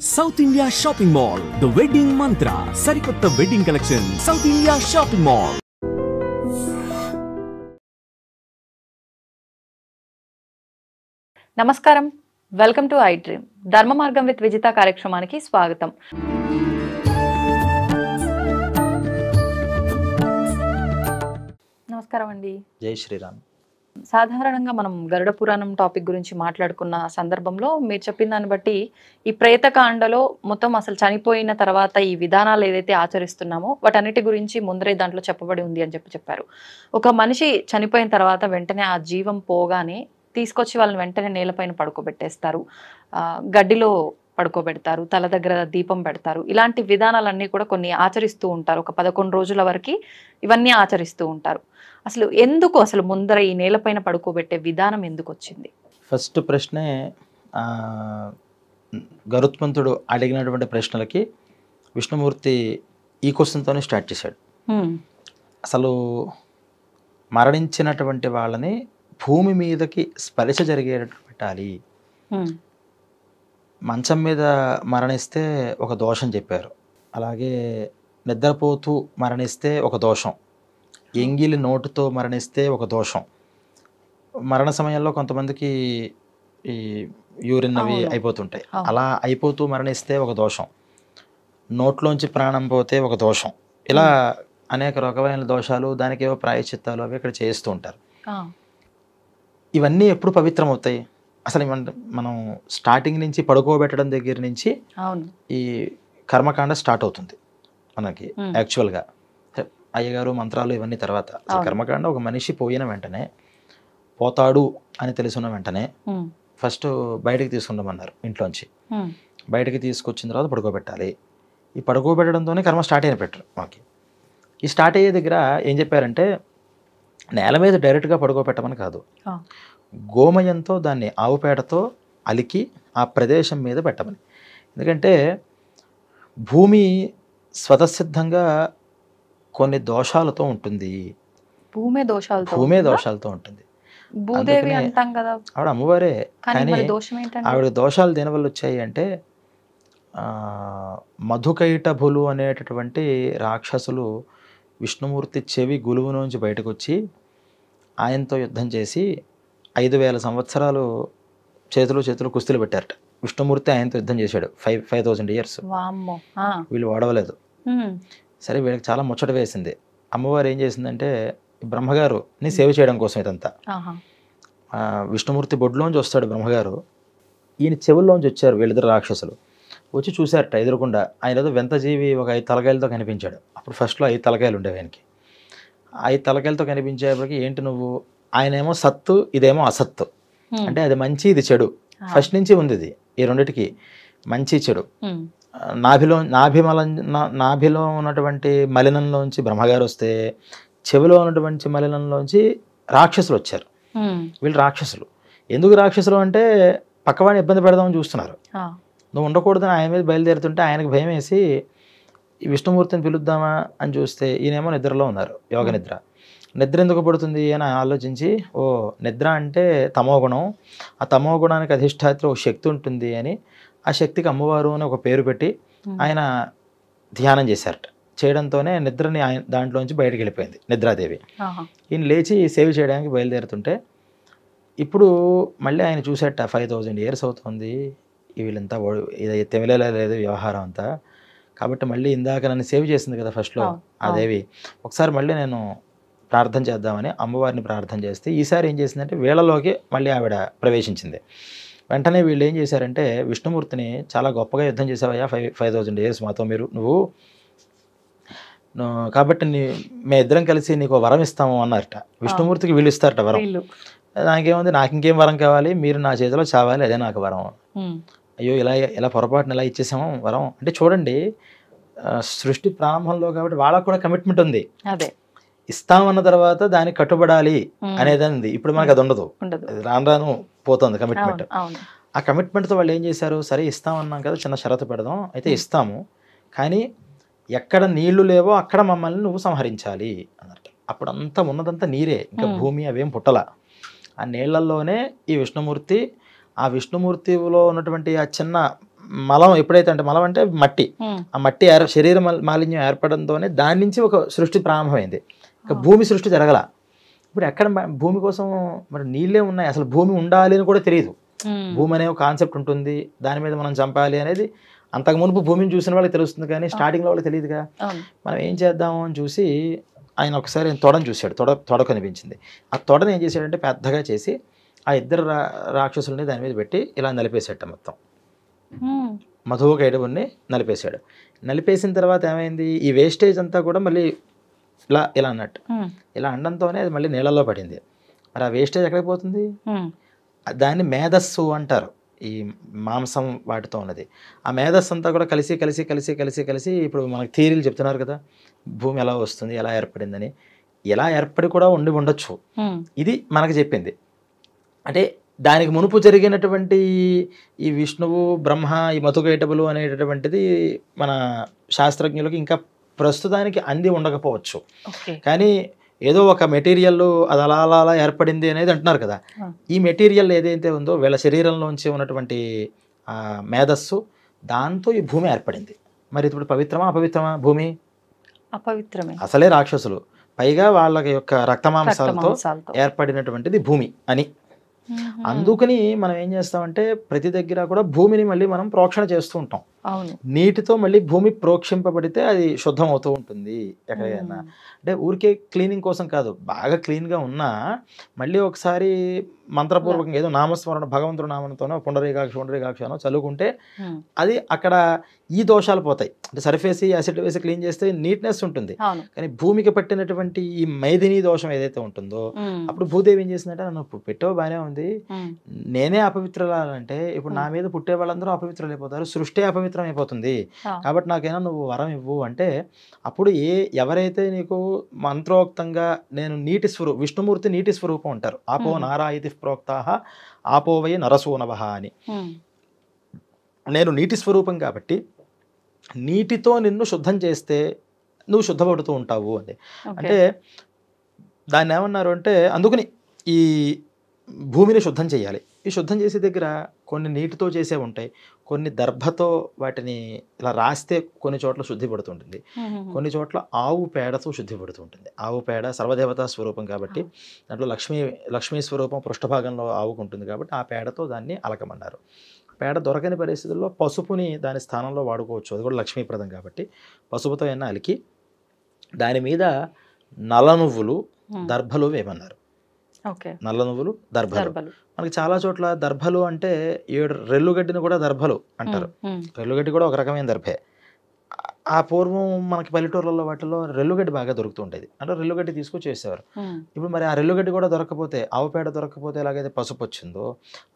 South India shopping mall the wedding మంత్ర సరికొత్త wedding collection south India shopping mall. నమస్కారం, welcome to I dream. ధర్మ మార్గం with Vijitha కార్యక్రమానికి స్వాగతం. నమస్కారం అండి. జై శ్రీరామ్. సాధారణంగా మనం గరుడ పురాణం టాపిక్ గురించి మాట్లాడుకున్న సందర్భంలో మీరు చెప్పిన దాన్ని బట్టి ఈ ప్రేతకాండలో మొత్తం అసలు చనిపోయిన తర్వాత ఈ విధానాలు ఏదైతే ఆచరిస్తున్నామో వాటన్నిటి గురించి ముందరే దాంట్లో చెప్పబడి ఉంది అని చెప్పారు. ఒక మనిషి చనిపోయిన తర్వాత వెంటనే ఆ జీవం పోగానే తీసుకొచ్చి వాళ్ళని వెంటనే నేలపైన పడుకోబెట్టేస్తారు, గడ్డిలో పడుకోబెడతారు, తల దగ్గర దీపం పెడతారు. ఇలాంటి విధానాలన్నీ కూడా కొన్ని ఆచరిస్తూ ఉంటారు. ఒక 11 రోజుల వరకు ఇవన్నీ ఆచరిస్తూ ఉంటారు. అసలు ముందర ఈ నేలపైన పడుకోబెట్టే విధానం ఎందుకు వచ్చింది? ఫస్ట్ ప్రశ్నే గరుత్మంతుడు అడిగినటువంటి ప్రశ్నలకి విష్ణుమూర్తి ఈ క్వశ్చన్తోనే స్టార్ట్ చేశాడు. అసలు మరణించినటువంటి వాళ్ళని భూమి మీదకి స్పర్శ జరిగేటట్టు పెట్టాలి. మంచం మీద మరణిస్తే ఒక దోషం చెప్పారు. అలాగే నిద్రపోతూ మరణిస్తే ఒక దోషం, ఎంగిలి నోటుతో మరణిస్తే ఒక దోషం. మరణ సమయంలో కొంతమందికి ఈ యూరిన్ అవి అయిపోతుంటాయి, అలా అయిపోతూ మరణిస్తే ఒక దోషం, నోట్లోంచి ప్రాణం పోతే ఒక దోషం. ఇలా అనేక రకమైన దోషాలు, దానికి ఏవో ప్రాయశ్చిత్తాలు అవి ఇక్కడ చేస్తూ ఉంటారు. ఇవన్నీ ఎప్పుడు పవిత్రం అవుతాయి? అసలు మనం స్టార్టింగ్ నుంచి పడుకోబెట్టడం దగ్గర నుంచి ఈ కర్మకాండ స్టార్ట్ అవుతుంది మనకి. యాక్చువల్గా అయ్యగారు మంత్రాలు ఇవన్నీ తర్వాత కర్మకాండ ఒక మనిషి పోయిన వెంటనే, పోతాడు అని తెలుసున్న వెంటనే ఫస్ట్ బయటకు తీసుకుంటామన్నారు. ఇంట్లోంచి బయటకు తీసుకొచ్చిన తర్వాత పడుకోబెట్టాలి. ఈ పడుకోబెట్టడంతోనే కర్మ స్టార్ట్ అయిన పెట్టరు మాకు. ఈ స్టార్ట్ అయ్యే దగ్గర ఏం చెప్పారంటే, నేల మీద డైరెక్ట్గా పడుకోబెట్టమని కాదు, గోమయంతో దాన్ని ఆవు పేడతో అలికి ఆ ప్రదేశం మీద పెట్టమని. ఎందుకంటే భూమి స్వతసిద్ధంగా కొన్ని దోషాలతో ఉంటుంది. భూమే దోషాలతో ఉంటుంది. భూదేవి అంటాం కదా, ఆవిడ అమ్మవారే. కానీ ఆవిడ దోషాలు దేనివల్ల వచ్చాయి అంటే, మధుకైటభులు అనేటటువంటి రాక్షసులు విష్ణుమూర్తి చెవి గులువు నుంచి బయటకు వచ్చి ఆయనతో యుద్ధం చేసి 5000 సంవత్సరాలు చేతులు కుస్తీలు పెట్టారట. విష్ణుమూర్తి ఆయనతో యుద్ధం చేశాడు 5000 years. వీళ్ళు ఓడవలేదు. సరే, వీళ్ళకి చాలా ముచ్చట వేసింది. అమ్మవారు ఏం చేసిందంటే, బ్రహ్మగారుని సేవ చేయడం కోసం ఇదంతా, విష్ణుమూర్తి బొడ్లోంచి వస్తాడు బ్రహ్మగారు, ఈయన చెవుల్లోంచి వచ్చారు వీళ్ళిద్దరు రాక్షసులు. వచ్చి చూశారట ఎదురుకుండా. ఆయన ఏదో వింతజీవి ఒక 5 తలకాయలతో కనిపించాడు. అప్పుడు ఫస్ట్లో 5 తలకాయలు ఉండేవి ఆయనకి. 5 తలకాయలతో కనిపించేప్పటికి, ఏంటి నువ్వు? ఆయనేమో సత్తు, ఇదేమో అసత్తు. అంటే అది మంచి, ఇది చెడు. ఫస్ట్ నుంచి ఉంది ఇది, ఈ రెండిటికి మంచి చెడు. నాభిలో ఉన్నటువంటి మలినంలోంచి బ్రహ్మగారు వస్తే, చెవిలో ఉన్నటువంటి మలినంలోంచి రాక్షసులు వచ్చారు. వీళ్ళు రాక్షసులు. ఎందుకు రాక్షసులు అంటే, పక్కవాడిని ఇబ్బంది పెడదామని చూస్తున్నారు. నువ్వు ఉండకూడదని ఆయన మీద బయలుదేరుతుంటే ఆయనకు భయం వేసి ఈ విష్ణుమూర్తిని పిలుద్దామా అని చూస్తే, ఈయనేమో నిద్రలో ఉన్నారు, యోగ నిద్ర. నిద్ర ఎందుకు పడుతుంది అని ఆలోచించి, ఓ నిద్ర అంటే తమోగుణం, ఆ తమోగుణానికి అధిష్టాత్రి ఒక శక్తి ఉంటుంది అని, ఆ శక్తికి అమ్మవారు అని ఒక పేరు పెట్టి ఆయన ధ్యానం చేశారట. చేయడంతోనే నిద్రని ఆయన దాంట్లోంచి బయటకు వెళ్ళిపోయింది నిద్రాదేవి. ఈయన లేచి సేవ చేయడానికి బయలుదేరుతుంటే, ఇప్పుడు మళ్ళీ ఆయన చూసేట 5000 years అవుతుంది, వీళ్ళంతా ఇది తెమిలేలా లేదు వ్యవహారం అంతా. కాబట్టి మళ్ళీ ఇందాక నన్ను సేవ్ చేసింది కదా ఫస్ట్లో ఆ దేవి, ఒకసారి మళ్ళీ నేను ప్రార్థన చేద్దామని అమ్మవారిని ప్రార్థన చేస్తే, ఈసారి ఏం చేసిందంటే వీళ్ళలోకి మళ్ళీ ఆవిడ ప్రవేశించింది. వెంటనే వీళ్ళు ఏం చేశారంటే, విష్ణుమూర్తిని చాలా గొప్పగా యుద్ధం చేసావయ్యా 5000 years మాతో నువ్వు కాబట్టి మేము ఇద్దరం కలిసి నీకు వరం ఇస్తాము అన్నారట. విష్ణుమూర్తికి వీళ్ళు ఇస్తారట వరం. నాకేముంది, నాకు ఇంకేం వరం కావాలి, మీరు నా చేతిలో చావాలి, అదే నాకు వరం. అయ్యో, ఇలా పొరపాటున ఇలా ఇచ్చేసాము వరం అంటే. చూడండి, సృష్టి ప్రారంభంలో కాబట్టి వాళ్ళకు కూడా కమిట్మెంట్ ఉంది. ఇస్తామన్న తర్వాత దానికి కట్టుబడాలి అనేది ఉంది. ఇప్పుడు మనకు అది ఉండదు, రాను రాను పోతుంది కమిట్మెంట్. ఆ కమిట్మెంట్తో వాళ్ళు ఏం చేశారు, సరే ఇస్తామన్నాం కదా, చిన్న షరతు పెడదాం, అయితే ఇస్తాము, కానీ ఎక్కడ నీళ్లు లేవో అక్కడ మమ్మల్ని నువ్వు సంహరించాలి అన్నట్టు. అప్పుడు అంతా ఉన్నదంతా నీరే, ఇంకా భూమి అవేం పుట్టల. ఆ నీళ్లల్లోనే ఈ విష్ణుమూర్తి, ఆ విష్ణుమూర్తిలో ఉన్నటువంటి ఆ చిన్న మలం ఎప్పుడైతే అంటే మలం అంటే మట్టి, ఉమ్, ఆ మట్టి శరీర మాలిన్యం ఏర్పడంతోనే దాని నుంచి ఒక సృష్టి ప్రారంభమైంది. ఇక భూమి సృష్టి జరగల. ఇప్పుడు ఎక్కడ భూమి కోసం మరి నీళ్ళే ఉన్నాయి, అసలు భూమి ఉండాలి అని కూడా తెలియదు. ఉమ్, భూమి అనే ఒక కాన్సెప్ట్ ఉంటుంది, దాని మీద మనం చంపాలి అనేది అంతకు మునుపు భూమిని చూసిన వాళ్ళకి తెలుస్తుంది, కానీ స్టార్టింగ్లో వాళ్ళకి తెలియదుగా. అవును. మనం ఏం చేద్దాము అని చూసి ఆయన ఒకసారి తొడను చూశాడు, తొడ కనిపించింది. ఆ తొడను ఏం చేశాడంటే పెద్దగా చేసి ఆ ఇద్దరు రాక్షసుల్ని దాని మీద పెట్టి ఇలా నలిపేసేట మొత్తం. ఉమ్, మధుకైటవుని నలిపేశాడు. నలిపేసిన తర్వాత ఏమైంది, ఈ వేస్టేజ్ అంతా కూడా మళ్ళీ ఇలా అన్నట్టు ఉమ్, ఇలా అండంతోనే అది మళ్ళీ నీళ్ళలో పడింది. మరి ఆ వేస్టేజ్ ఎక్కడికి పోతుంది? ఉమ్, దాన్ని మేధస్సు అంటారు, ఈ మాంసం వాటితో ఉన్నది. ఆ మేధస్సు అంతా కూడా కలిసి కలిసి కలిసి కలిసి కలిసి ఇప్పుడు మనకి థియరీలు చెప్తున్నారు కదా, భూమి ఎలా వస్తుంది, ఎలా ఏర్పడిందని. ఎలా ఏర్పడి కూడా ఉండొచ్చు. ఉమ్, ఇది మనకు చెప్పింది. అంటే దానికి మునుపు జరిగినటువంటి ఈ విష్ణువు బ్రహ్మ ఈ మధుకైటబులు అనేటటువంటిది మన శాస్త్రజ్ఞులకు ఇంకా ప్రస్తుతానికి అంది ఉండకపోవచ్చు. ఓకే. కానీ ఏదో ఒక మెటీరియల్ అది అలా అలా అలా ఏర్పడింది అనేది అంటున్నారు కదా. ఈ మెటీరియల్ ఏదైతే ఉందో వీళ్ళ శరీరంలోంచి ఉన్నటువంటి మేధస్సు, దాంతో ఈ భూమి ఏర్పడింది. మరి ఇప్పుడు పవిత్రమా అపవిత్రమా భూమి? అపవిత్రమే. అసలే రాక్షసులు, పైగా వాళ్ళ యొక్క రక్తమాంసాలతో రక్తమాంసాలతో. ఏర్పడినటువంటిది భూమి అని. ఉమ్, అందుకని మనం ఏం చేస్తామంటే ప్రతి దగ్గర కూడా భూమిని మళ్ళీ మనం ప్రోక్షణ చేస్తూ ఉంటాం. అవును. నీటితో మళ్ళీ భూమి ప్రోక్షింపబడితే అది శుద్ధం అవుతూ ఉంటుంది ఎక్కడికైనా. అంటే ఊరికే క్లీనింగ్ కోసం కాదు, బాగా క్లీన్గా ఉన్నా మళ్ళీ ఒకసారి మంత్రపూర్వకంగా ఏదో నామస్మరణ భగవంతుడు నామంతోనో పుండరీకాక్షనో చదువుకుంటే ఉమ్, అది అక్కడ ఈ దోషాలు పోతాయి. అంటే సర్ఫేస్ యాసిడ్ వేసి క్లీన్ చేస్తే నీట్నెస్ ఉంటుంది. అవును. కానీ భూమికి పట్టినటువంటి ఈ మైథిని దోషం ఏదైతే ఉంటుందో ఉమ్, అప్పుడు భూదేవి ఏం చేసిందంటే నన్ను పెట్టావు బాగానే ఉంది, ఉమ్, నేనే అపవిత్రులంటే ఇప్పుడు నా మీద పుట్టే వాళ్ళందరూ అపవిత్రులు అయిపోతారు, సృష్టి అపవిత్రం అయిపోతుంది, ఆ. కాబట్టి నాకైనా నువ్వు వరం ఇవ్వు అంటే అప్పుడు ఎవరైతే నీకు మంత్రోక్తంగా నేను విష్ణుమూర్తి నీటి స్వరూపం అంటారు. ఆపో నారాయితి ప్రోక్తాహ ఆపో వై నరసూనవః అని. ఉమ్, నేను నీటి స్వరూపం కాబట్టి నీటితో నిన్ను శుద్ధం చేస్తే నువ్వు శుద్ధపడుతూ ఉంటావు అని. ఓకే. అంటే దాన్ని ఏమన్నారు అంటే అందుకని ఈ భూమిని శుద్ధం చేయాలి. ఈ శుద్ధం చేసే దగ్గర కొన్ని నీటితో చేసే ఉంటాయి, కొన్ని దర్భతో వాటిని ఇలా రాస్తే కొన్ని చోట్ల శుద్ధి పడుతుంటుంది, ఉమ్, కొన్ని చోట్ల ఆవు పేడతో శుద్ధి పడుతుంటుంది. ఆవు పేడ సర్వదేవతా స్వరూపం కాబట్టి దాంట్లో లక్ష్మీ స్వరూపం పృష్ఠభాగంలో ఆవుకు ఉంటుంది కాబట్టి ఆ పేడతో దాన్ని అలకమన్నారు. పేడ దొరకని పరిస్థితుల్లో పసుపుని దాని స్థానంలో వాడుకోవచ్చు, అది కూడా లక్ష్మీప్రదం కాబట్టి పసుపుతో అయినా అలికి దాని మీద నల్ల నువ్వులు దర్భలు వేయమన్నారు. ఓకే. నల్ల నువ్వులు దర్భలు. దర్భలు. మనకి చాలా చోట్ల దర్భలు అంటే 7 రెల్లుగడ్డిని కూడా దర్భలు అంటారు. ఉమ్, రెల్లుగడ్డి కూడా ఒక రకమైన దర్భే. ఆ పూర్వం మనకి పల్లెటూర్లలో వాటిలో రెల్లుగడ్డి బాగా దొరుకుతూ ఉండేది, అంటే రెల్లుగడ్డి తీసుకొచ్చి వేసేవారు. ఉమ్, ఇప్పుడు మరి ఆ రెల్లుగడ్డి కూడా దొరకకపోతే, ఆవు పేడ దొరకకపోతే ఎలాగైతే పసుపు వచ్చిందో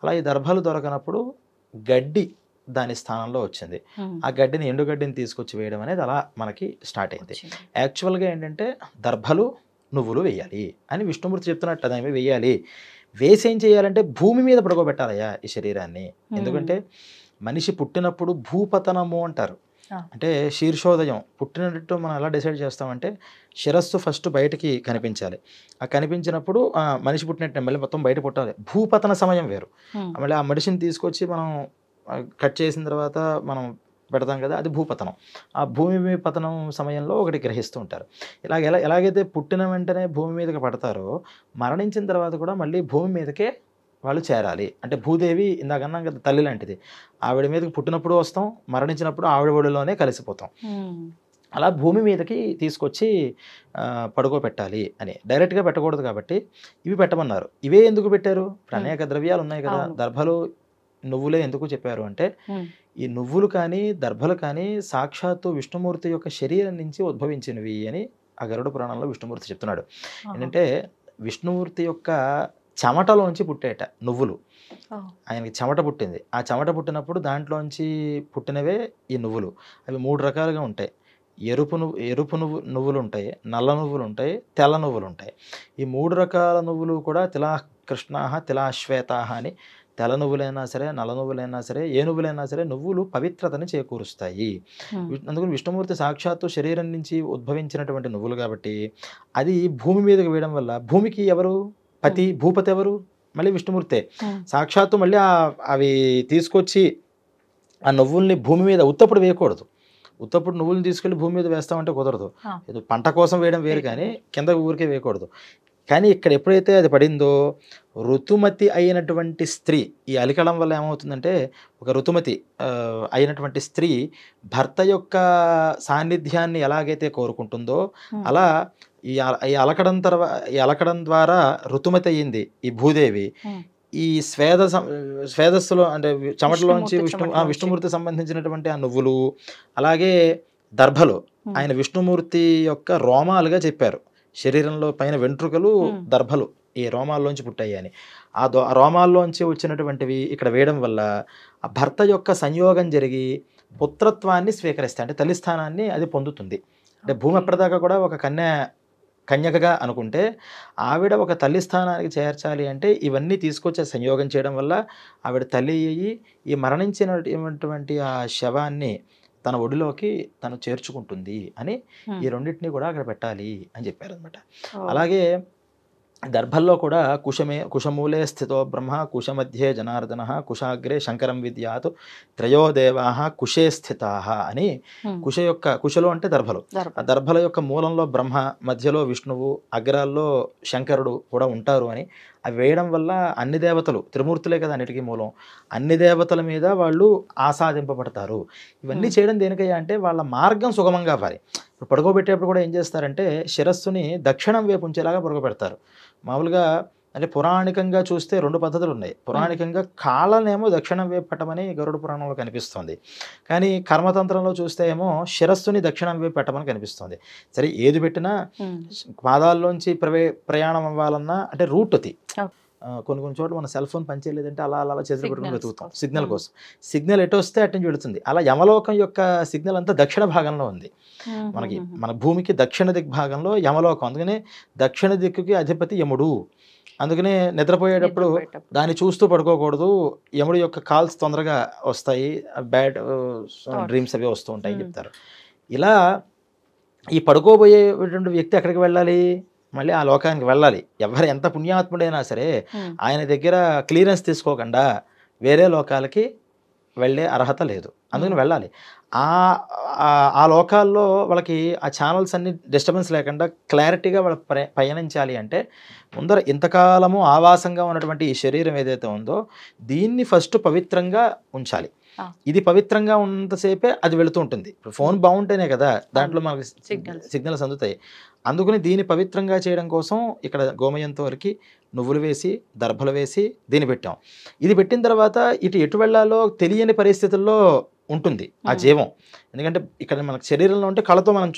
అలా ఈ దర్భలు దొరకనప్పుడు గడ్డి దాని స్థానంలో వచ్చింది. ఉమ్, ఆ గడ్డిని ఎండుగడ్డిని తీసుకొచ్చి వేయడం అనేది అలా మనకి స్టార్ట్ అయింది. వచ్చింది. యాక్చువల్గా ఏంటంటే దర్భలు నువ్వులు వేయాలి అని విష్ణుమూర్తి చెప్తున్నట్టు దాన్ని వేయాలి. వేసి ఏం చేయాలంటే భూమి మీద పడుకోబెట్టాలయ్యా ఈ శరీరాన్ని. ఎందుకంటే మనిషి పుట్టినప్పుడు భూపతనము అంటారు, అంటే శీర్షోదయం పుట్టినట్టు మనం ఎలా డిసైడ్ చేస్తామంటే శిరస్సు ఫస్ట్ బయటికి కనిపించాలి. ఆ కనిపించినప్పుడు మనిషి పుట్టినట్టు మళ్ళీ మొత్తం బయట పుట్టాలి. భూపతన సమయం వేరు. మళ్ళీ ఆ మనిషిని తీసుకొచ్చి మనం కట్ చేసిన తర్వాత మనం పెడతాం కదా, అది భూపతనం. ఆ భూమి పతనం సమయంలో ఒకటి గ్రహిస్తూ ఉంటారు. ఎలాగైతే పుట్టిన వెంటనే భూమి మీదకి పడతారో మరణించిన తర్వాత కూడా మళ్ళీ భూమి మీదకే వాళ్ళు చేరాలి. అంటే భూదేవి ఇందాకన్నా కదా తల్లి లాంటిది, ఆవిడ మీదకి పుట్టినప్పుడు వస్తాం, మరణించినప్పుడు ఆవిడ ఒడిలోనే కలిసిపోతాం. అలా భూమి మీదకి తీసుకొచ్చి పడుకోబెట్టాలి అని. డైరెక్ట్గా పెట్టకూడదు కాబట్టి ఇవి పెట్టమన్నారు. ఇవే ఎందుకు పెట్టారు? ఇప్పుడు అనేక ద్రవ్యాలు ఉన్నాయి కదా, దర్భలు నువ్వులే ఎందుకు చెప్పారు అంటే ఈ నువ్వులు కానీ దర్భలు కానీ సాక్షాత్తు విష్ణుమూర్తి యొక్క శరీరం నుంచి ఉద్భవించినవి అని ఆ గరుడ పురాణంలో విష్ణుమూర్తి చెప్తున్నాడు. ఏంటంటే విష్ణుమూర్తి యొక్క చెమటలోంచి పుట్టేట నువ్వులు. ఆయనకి చెమట పుట్టింది, ఆ చెమట పుట్టినప్పుడు దాంట్లోంచి పుట్టినవే ఈ నువ్వులు. అవి 3 రకాలుగా ఉంటాయి. ఎరుపు నువ్వులు ఉంటాయి, నల్ల నువ్వులు ఉంటాయి, తెల్ల నువ్వులు ఉంటాయి. ఈ 3 రకాల నువ్వులు కూడా తిలా కృష్ణాహ తిలా శ్వేతాహ అని. తెల్ల నువ్వులైనా సరే, నల్ల నువ్వులైనా సరే, ఏ నువ్వులైనా సరే నువ్వులు పవిత్రతని చేకూరుస్తాయి. అందుకని విష్ణుమూర్తి సాక్షాత్తు శరీరం నుంచి ఉద్భవించినటువంటి నువ్వులు కాబట్టి అది భూమి మీదకి వేయడం వల్ల భూమికి ఎవరు పతి, భూపతి ఎవరు? మళ్ళీ విష్ణుమూర్తే. సాక్షాత్తు మళ్ళీ అవి తీసుకొచ్చి ఆ నువ్వుల్ని భూమి మీద ఉత్తప్పుడు వేయకూడదు. ఉత్తప్పుడు నువ్వుల్ని తీసుకెళ్ళి భూమి మీద వేస్తామంటే కుదరదు. ఏదో పంట కోసం వేయడం వేరు, కానీ కింద ఊరికే వేయకూడదు. కానీ ఇక్కడ ఎప్పుడైతే అది పడిందో, ఋతుమతి అయినటువంటి స్త్రీ, ఈ అలికడం వల్ల ఏమవుతుందంటే, ఒక ఋతుమతి అయినటువంటి స్త్రీ భర్త యొక్క సాన్నిధ్యాన్ని ఎలాగైతే కోరుకుంటుందో, అలా ఈ అలకడం ద్వారా ఋతుమతి అయ్యింది ఈ భూదేవి. ఈ స్వేదస్సులో అంటే చెమటలోంచి విష్ణుమూర్తి సంబంధించినటువంటి ఆ నువ్వులు, అలాగే దర్భలు ఆయన విష్ణుమూర్తి యొక్క రోమాలుగా చెప్పారు. శరీరంలో పైన వెంట్రుకలు దర్భలు ఈ రోమాల్లోంచి పుట్టాయి అని. ఆ రోమాల్లోంచి వచ్చినటువంటివి ఇక్కడ వేయడం వల్ల ఆ భర్త యొక్క సంయోగం జరిగి పుత్రత్వాన్ని స్వీకరిస్తాయి, అంటే తల్లి స్థానాన్ని అది పొందుతుంది. అంటే భూమి ఎప్పటిదాకా కూడా ఒక కన్యకగా అనుకుంటే, ఆవిడ ఒక తల్లి స్థానానికి చేర్చాలి అంటే ఇవన్నీ తీసుకొచ్చే సంయోగం చేయడం వల్ల ఆవిడ తల్లి అయ్యి ఈ మరణించినటువంటి ఆ శవాన్ని తన ఒడిలోకి తను చేర్చుకుంటుంది అని ఈ రెండింటినీ కూడా అక్కడ పెట్టాలి అని చెప్పారు అనమాట. అలాగే దర్భల్లో కూడా కుశమూలే స్థితో బ్రహ్మ, కుశమధ్యే జనార్దన, కుశాగ్రే శంకరం విద్యాత్, త్రయోదేవా కుశే స్థితా అని. కుశలో అంటే దర్భలు, ఆ దర్భల యొక్క మూలంలో బ్రహ్మ, మధ్యలో విష్ణువు, అగ్రాల్లో శంకరుడు కూడా ఉంటారు అని. అవి వేయడం వల్ల అన్ని దేవతలు, త్రిమూర్తులే కదా అన్నిటికీ మూలం, అన్ని దేవతల మీద వాళ్ళు ఆసాదింపబడతారు. ఇవన్నీ చేయడం దేనికయ్యా అంటే వాళ్ళ మార్గం సుగమంగా అవ్వాలి. ఇప్పుడు పడుకోబెట్టేప్పుడు కూడా ఏం చేస్తారంటే శిరస్సుని దక్షిణం వైపు ఉంచేలాగా పడుకోబెడతారు. మామూలుగా అంటే పురాణికంగా చూస్తే రెండు పద్ధతులు ఉన్నాయి. పురాణికంగా కాళ్ళనేమో దక్షిణం వైపు పెట్టమని గరుడ పురాణంలో కనిపిస్తుంది, కానీ కర్మతంత్రంలో చూస్తే ఏమో శిరస్సుని దక్షిణం వైపు పెట్టమని కనిపిస్తుంది. సరే, ఏది పెట్టినా పాదాల్లోంచి ప్రయాణం అవ్వాలన్నా అంటే రూట్ అది. కొన్ని చోట్ల మన సెల్ ఫోన్ పనిచేయలేదంటే అలా చేతులు పెట్టుకుని వెతుకుతాం సిగ్నల్ కోసం. సిగ్నల్ ఎటు వస్తే అటు నుంచి వెళుతుంది. అలా యమలోకం యొక్క సిగ్నల్ అంతా దక్షిణ భాగంలో ఉంది. మన భూమికి దక్షిణ దిగ్భాగంలో యమలోకం, అందుకనే దక్షిణ దిక్కుకి అధిపతి యముడు. అందుకనే నిద్రపోయేటప్పుడు దాన్ని చూస్తూ పడుకోకూడదు. యముడు యొక్క కాల్స్ తొందరగా వస్తాయి, బ్యాడ్ డ్రీమ్స్ అవి వస్తూ ఉంటాయి చెప్తారు. ఇలా ఈ పడుకోబోయేటువంటి వ్యక్తి ఎక్కడికి వెళ్ళాలి? మళ్ళీ ఆ లోకానికి వెళ్ళాలి. ఎవరు ఎంత పుణ్యాత్ముడైనా సరే ఆయన దగ్గర క్లియరెన్స్ తీసుకోకుండా వేరే లోకాలకి వెళ్ళే అర్హత లేదు. అందుకని వెళ్ళాలి. ఆ లోకాల్లో వాళ్ళకి ఆ ఛానల్స్ అన్ని డిస్టర్బెన్స్ లేకుండా క్లారిటీగా వాళ్ళు పయనించాలి అంటే ముందర ఇంతకాలము ఆవాసంగా ఉన్నటువంటి ఈ శరీరం ఏదైతే ఉందో దీన్ని ఫస్ట్ పవిత్రంగా ఉంచాలి. ఇది పవిత్రంగా ఉన్నంతసేపే అది వెళుతూ ఉంటుంది. ఇప్పుడు ఫోన్ బాగుంటేనే కదా దాంట్లో మనకి సిగ్నల్స్ అందుతాయి. అందుకని దీన్ని పవిత్రంగా చేయడం కోసం ఇక్కడ గోమయంతో వరకు నువ్వులు వేసి దర్భలు వేసి దీన్ని పెట్టాం. ఇది పెట్టిన తర్వాత ఎటు వెళ్ళాలో తెలియని పరిస్థితుల్లో ఉంటుంది ఆ జీవం. ఎందుకంటే ఇక్కడ మనకు శరీరంలో ఉంటే కళ్ళతో మనం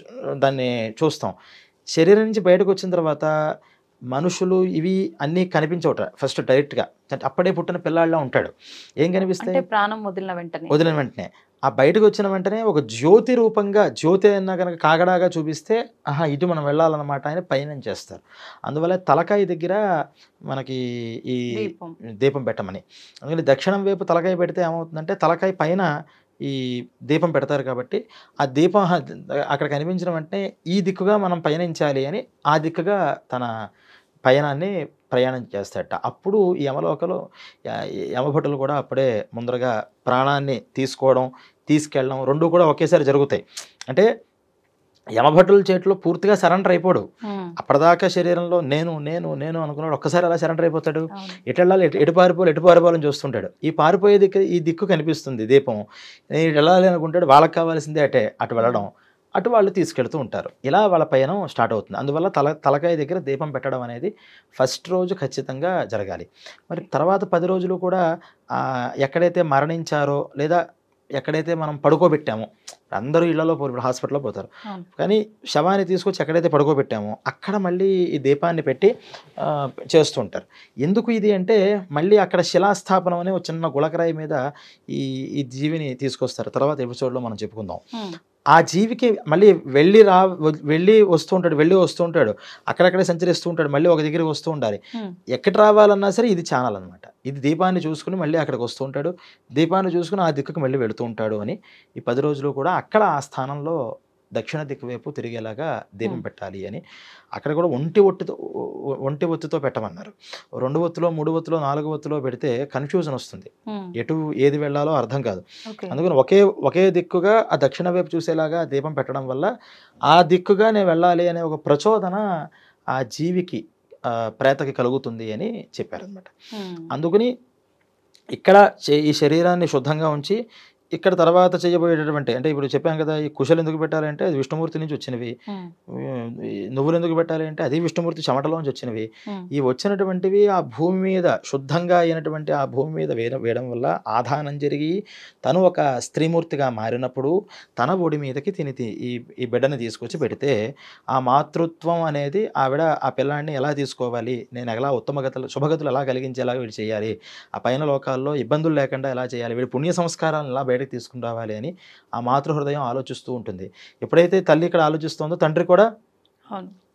దాన్ని చూస్తాం. శరీరం నుంచి బయటకు వచ్చిన తర్వాత మనుషులు ఇవి అన్నీ కనిపించవట ఫస్ట్ డైరెక్ట్గా. అప్పుడే పుట్టిన పిల్లాడిలా ఉంటాడు. ఏం కనిపిస్తాయి? ప్రాణం వదిలిన వెంటనే ఆ బయటకు వచ్చిన వెంటనే ఒక జ్యోతి రూపంగా, జ్యోతి అన్నా కనుక కాగడాగా చూపిస్తే ఆహా ఇటు మనం వెళ్ళాలన్నమాట అని పయనం చేస్తారు. అందువల్ల తలకాయ దగ్గర మనకి ఈ దీపం పెట్టమని. అందుకని దక్షిణం వైపు తలకాయ పెడితే ఏమవుతుందంటే తలకాయ పైన ఈ దీపం పెడతారు కాబట్టి ఆ దీపం అక్కడ కనిపించిన వెంటనే ఈ దిక్కుగా మనం పయనించాలి అని ఆ దిక్కుగా తన ప్రయాణం చేస్తాడట. అప్పుడు ఈ యమలోకలో యమభటులు కూడా అప్పుడే ముందరగా ప్రాణాన్ని తీసుకెళ్ళడం రెండు కూడా ఒకేసారి జరుగుతాయి. అంటే యమభటుల చేతిలో పూర్తిగా సరెండర్ అయిపోడు. అప్పటిదాకా శరీరంలో నేను నేను నేను అనుకున్నాడు, ఒక్కసారి అలా సరెండర్ అయిపోతాడు. ఎటు వెళ్ళాలి, ఎటు పారిపోవాలని చూస్తుంటాడు. ఈ దిక్కు కనిపిస్తుంది దీపం, నేను వెళ్ళాలి అనుకుంటాడు. వాళ్ళకి కావాల్సిందే అటు వెళ్ళడం, అటు వాళ్ళు తీసుకెళ్తూ ఉంటారు. ఇలా వాళ్ళ పయనం స్టార్ట్ అవుతుంది. అందువల్ల తలకాయ దగ్గర దీపం పెట్టడం అనేది ఫస్ట్ రోజు ఖచ్చితంగా జరగాలి. మరి తర్వాత 10 రోజులు కూడా ఎక్కడైతే మరణించారో లేదా ఎక్కడైతే మనం పడుకోబెట్టామో, అందరూ ఇళ్లలో ఇప్పుడు హాస్పిటల్లో పోతారు, కానీ శవాన్ని తీసుకొచ్చి ఎక్కడైతే పడుకోబెట్టామో అక్కడ మళ్ళీ ఈ దీపాన్ని పెట్టి చేస్తూ ఉంటారు. ఎందుకు ఇది అంటే మళ్ళీ అక్కడ శిలాస్థాపనం అనే ఒక చిన్న గులకరాయి మీద ఈ జీవిని తీసుకొస్తారు. తర్వాత ఎపిసోడ్లో మనం చెప్పుకుందాం. ఆ జీవికి మళ్ళీ వెళ్ళి వస్తూ ఉంటాడు, అక్కడక్కడే సంచరిస్తూ ఉంటాడు, మళ్ళీ ఒక దగ్గరికి వస్తూ ఉండాలి. ఎక్కడ రావాలన్నా సరే ఇది ఛానల్ అనమాట. ఇది దీపాన్ని చూసుకుని మళ్ళీ అక్కడికి వస్తూ ఉంటాడు, దీపాన్ని చూసుకుని ఆ దిక్కుకు మళ్ళీ వెళుతూ ఉంటాడు అని ఈ 10 రోజులు కూడా అక్కడ ఆ స్థానంలో దక్షిణ దిక్కు వైపు తిరిగేలాగా దీపం Hmm. పెట్టాలి అని. అక్కడ కూడా ఒంటి ఒత్తితో పెట్టమన్నారు. 2 ఒత్తులో 3 ఒత్తులో 4 ఒత్తులో పెడితే కన్ఫ్యూజన్ వస్తుంది, Hmm. ఎటు ఏది వెళ్ళాలో అర్థం కాదు. Okay. అందుకని ఒకే దిక్కుగా ఆ దక్షిణ వైపు చూసేలాగా దీపం పెట్టడం వల్ల ఆ దిక్కుగా నేను వెళ్ళాలి అనే ఒక ప్రచోదన ఆ జీవికి ప్రేతకి కలుగుతుంది అని చెప్పారనమాట. Hmm. అందుకని ఇక్కడ ఈ శరీరాన్ని శుద్ధంగా ఉంచి ఇక్కడ తర్వాత చేయబోయేటటువంటి, అంటే ఇప్పుడు చెప్పాం కదా, ఈ కుశలు ఎందుకు పెట్టాలంటే అది విష్ణుమూర్తి నుంచి వచ్చినవి, Hmm. ఈ నువ్వులు ఎందుకు పెట్టాలి అంటే అది విష్ణుమూర్తి చెమటలోంచి వచ్చినవి. Hmm. ఈ వచ్చినటువంటివి ఆ భూమి మీద శుద్ధంగా అయినటువంటి ఆ భూమి మీద వేయడం వల్ల ఆధానం జరిగి తను ఒక స్త్రీమూర్తిగా మారినప్పుడు తన ఒడి మీదకి ఈ బిడ్డని తీసుకొచ్చి పెడితే ఆ మాతృత్వం అనేది ఆవిడ ఆ పిల్లాన్ని ఎలా తీసుకోవాలి, నేను ఎలా శుభగతులు ఎలా కలిగించేలాగా వీడు చేయాలి, ఆ పైన లోకాల్లో ఇబ్బందులు లేకుండా ఎలా చేయాలి, వీడి పుణ్య సంస్కారాలను ఎలా బయటకు తీసుకుని రావాలి అని ఆ మాతృహృదయం ఆలోచిస్తూ ఉంటుంది. ఎప్పుడైతే తల్లి ఇక్కడ ఆలోచిస్తుందో తండ్రి కూడా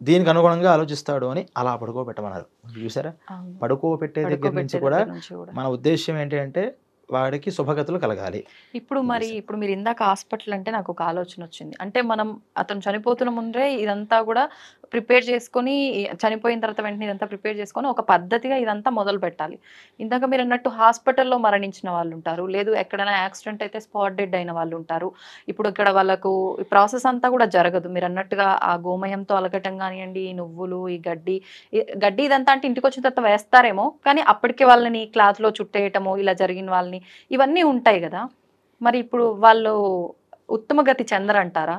దీనికి అనుగుణంగా ఆలోచిస్తాడు అని అలా పడుకోబెట్టమన్నారు. చూసారా, పడుకోబెట్టే దగ్గర నుంచి కూడా మన ఉద్దేశం ఏంటి అంటే వాడికి శుభగతులు కలగాలి. ఇప్పుడు మీరు ఇందాక హాస్పిటల్ అంటే నాకు ఒక ఆలోచన వచ్చింది. అంటే మనం అతను చనిపోతున్న ముందే ఇదంతా కూడా ప్రిపేర్ చేసుకొని, చనిపోయిన తర్వాత వెంటనే ఇదంతా ప్రిపేర్ చేసుకొని ఒక పద్ధతిగా ఇదంతా మొదలు పెట్టాలి. ఇందాక మీరు అన్నట్టు హాస్పిటల్లో మరణించిన వాళ్ళు ఉంటారు, లేదు ఎక్కడైనా యాక్సిడెంట్ అయితే స్పాట్ డెడ్ అయిన వాళ్ళు ఉంటారు. ఇప్పుడు ఇక్కడ వాళ్ళకు ఈ ప్రాసెస్ అంతా కూడా జరగదు. మీరు అన్నట్టుగా ఆ గోమయంతో అలగటం కానివ్వండి, ఈ నువ్వులు, ఈ గడ్డి ఇదంతా అంటే ఇంటికి వచ్చిన తర్వాత వేస్తారేమో, కానీ అప్పటికే వాళ్ళని క్లాత్లో చుట్టేయటము, ఇలా జరిగిన వాళ్ళని, ఇవన్నీ ఉంటాయి కదా. మరి ఇప్పుడు వాళ్ళు ఉత్తమ గతి చెందరంటారా?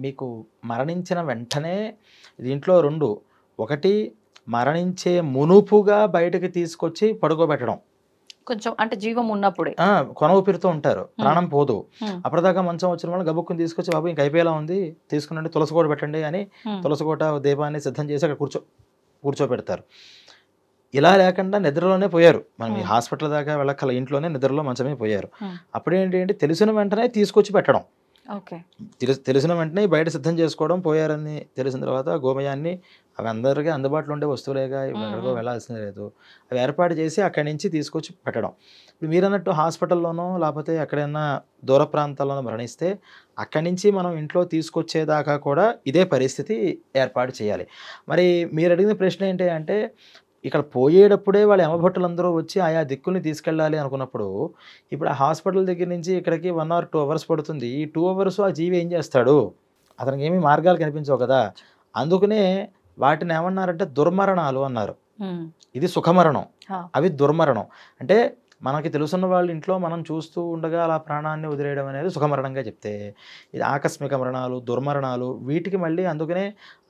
మీకు మరణించిన వెంటనే దీంట్లో 2, ఒకటి మరణించే మునుపుగా బయటకు తీసుకొచ్చి పడుకోబెట్టడం, కొంచెం అంటే జీవం ఉన్నప్పుడే కొన ఊపిరితో ఉంటారు, ప్రాణం పోదు. అప్పటిదాకా మంచం వచ్చిన వాళ్ళు గబుక్కుని తీసుకొచ్చి బాబు ఇంక అయిపోయేలా ఉంది, తీసుకునండి తులసికోట పెట్టండి అని తులసికోట దీపాన్ని సిద్ధం చేసి అక్కడ కూర్చోబెడతారు. ఇలా లేకుండా నిద్రలోనే పోయారు. మనం ఈ హాస్పిటల్ దాకా వెళ్ళక్కల, ఇంట్లోనే నిద్రలో మంచమే పోయారు. అప్పుడేంటి తెలిసిన వెంటనే తీసుకొచ్చి పెట్టడం, తెలిసిన వెంటనే బయట సిద్ధం చేసుకోవడం, పోయారని తెలిసిన తర్వాత గోమయాన్ని, అవి అందరికీ అందుబాటులో ఉండే వస్తువులేగా, ఎక్కడికో వెళ్ళాల్సిన లేదు, అవి ఏర్పాటు చేసి అక్కడి నుంచి తీసుకొచ్చి పెట్టడం. ఇప్పుడు మీరు అన్నట్టు హాస్పిటల్లోనో లేకపోతే ఎక్కడైనా దూర ప్రాంతాల్లోనో మరణిస్తే అక్కడి నుంచి మనం ఇంట్లో తీసుకొచ్చేదాకా కూడా ఇదే పరిస్థితి ఏర్పాటు చేయాలి. మరి మీరు అడిగిన ప్రశ్న ఏంటి అంటే, ఇక్కడ పోయేటప్పుడే వాళ్ళ యమభట్టులందరూ వచ్చి ఆయా దిక్కుల్ని తీసుకెళ్ళాలి అనుకున్నప్పుడు, ఇప్పుడు ఆ హాస్పిటల్ దగ్గర నుంచి ఇక్కడికి 1 or 2 hours పడుతుంది. ఈ 2 hours ఆ జీవి ఏం చేస్తాడు, అతనికి ఏమీ మార్గాలు కనిపించవు కదా. అందుకనే వాటిని ఏమన్నారంటే దుర్మరణాలు అన్నారు. ఇది సుఖమరణం, అవి దుర్మరణం. అంటే మనకి తెలుసున్న వాళ్ళ ఇంట్లో మనం చూస్తూ ఉండగా అలా ప్రాణాన్ని వదిలేయడం అనేది సుఖమరణంగా చెప్తే, ఇది ఆకస్మిక మరణాలు, దుర్మరణాలు, వీటికి మళ్ళీ అందుకనే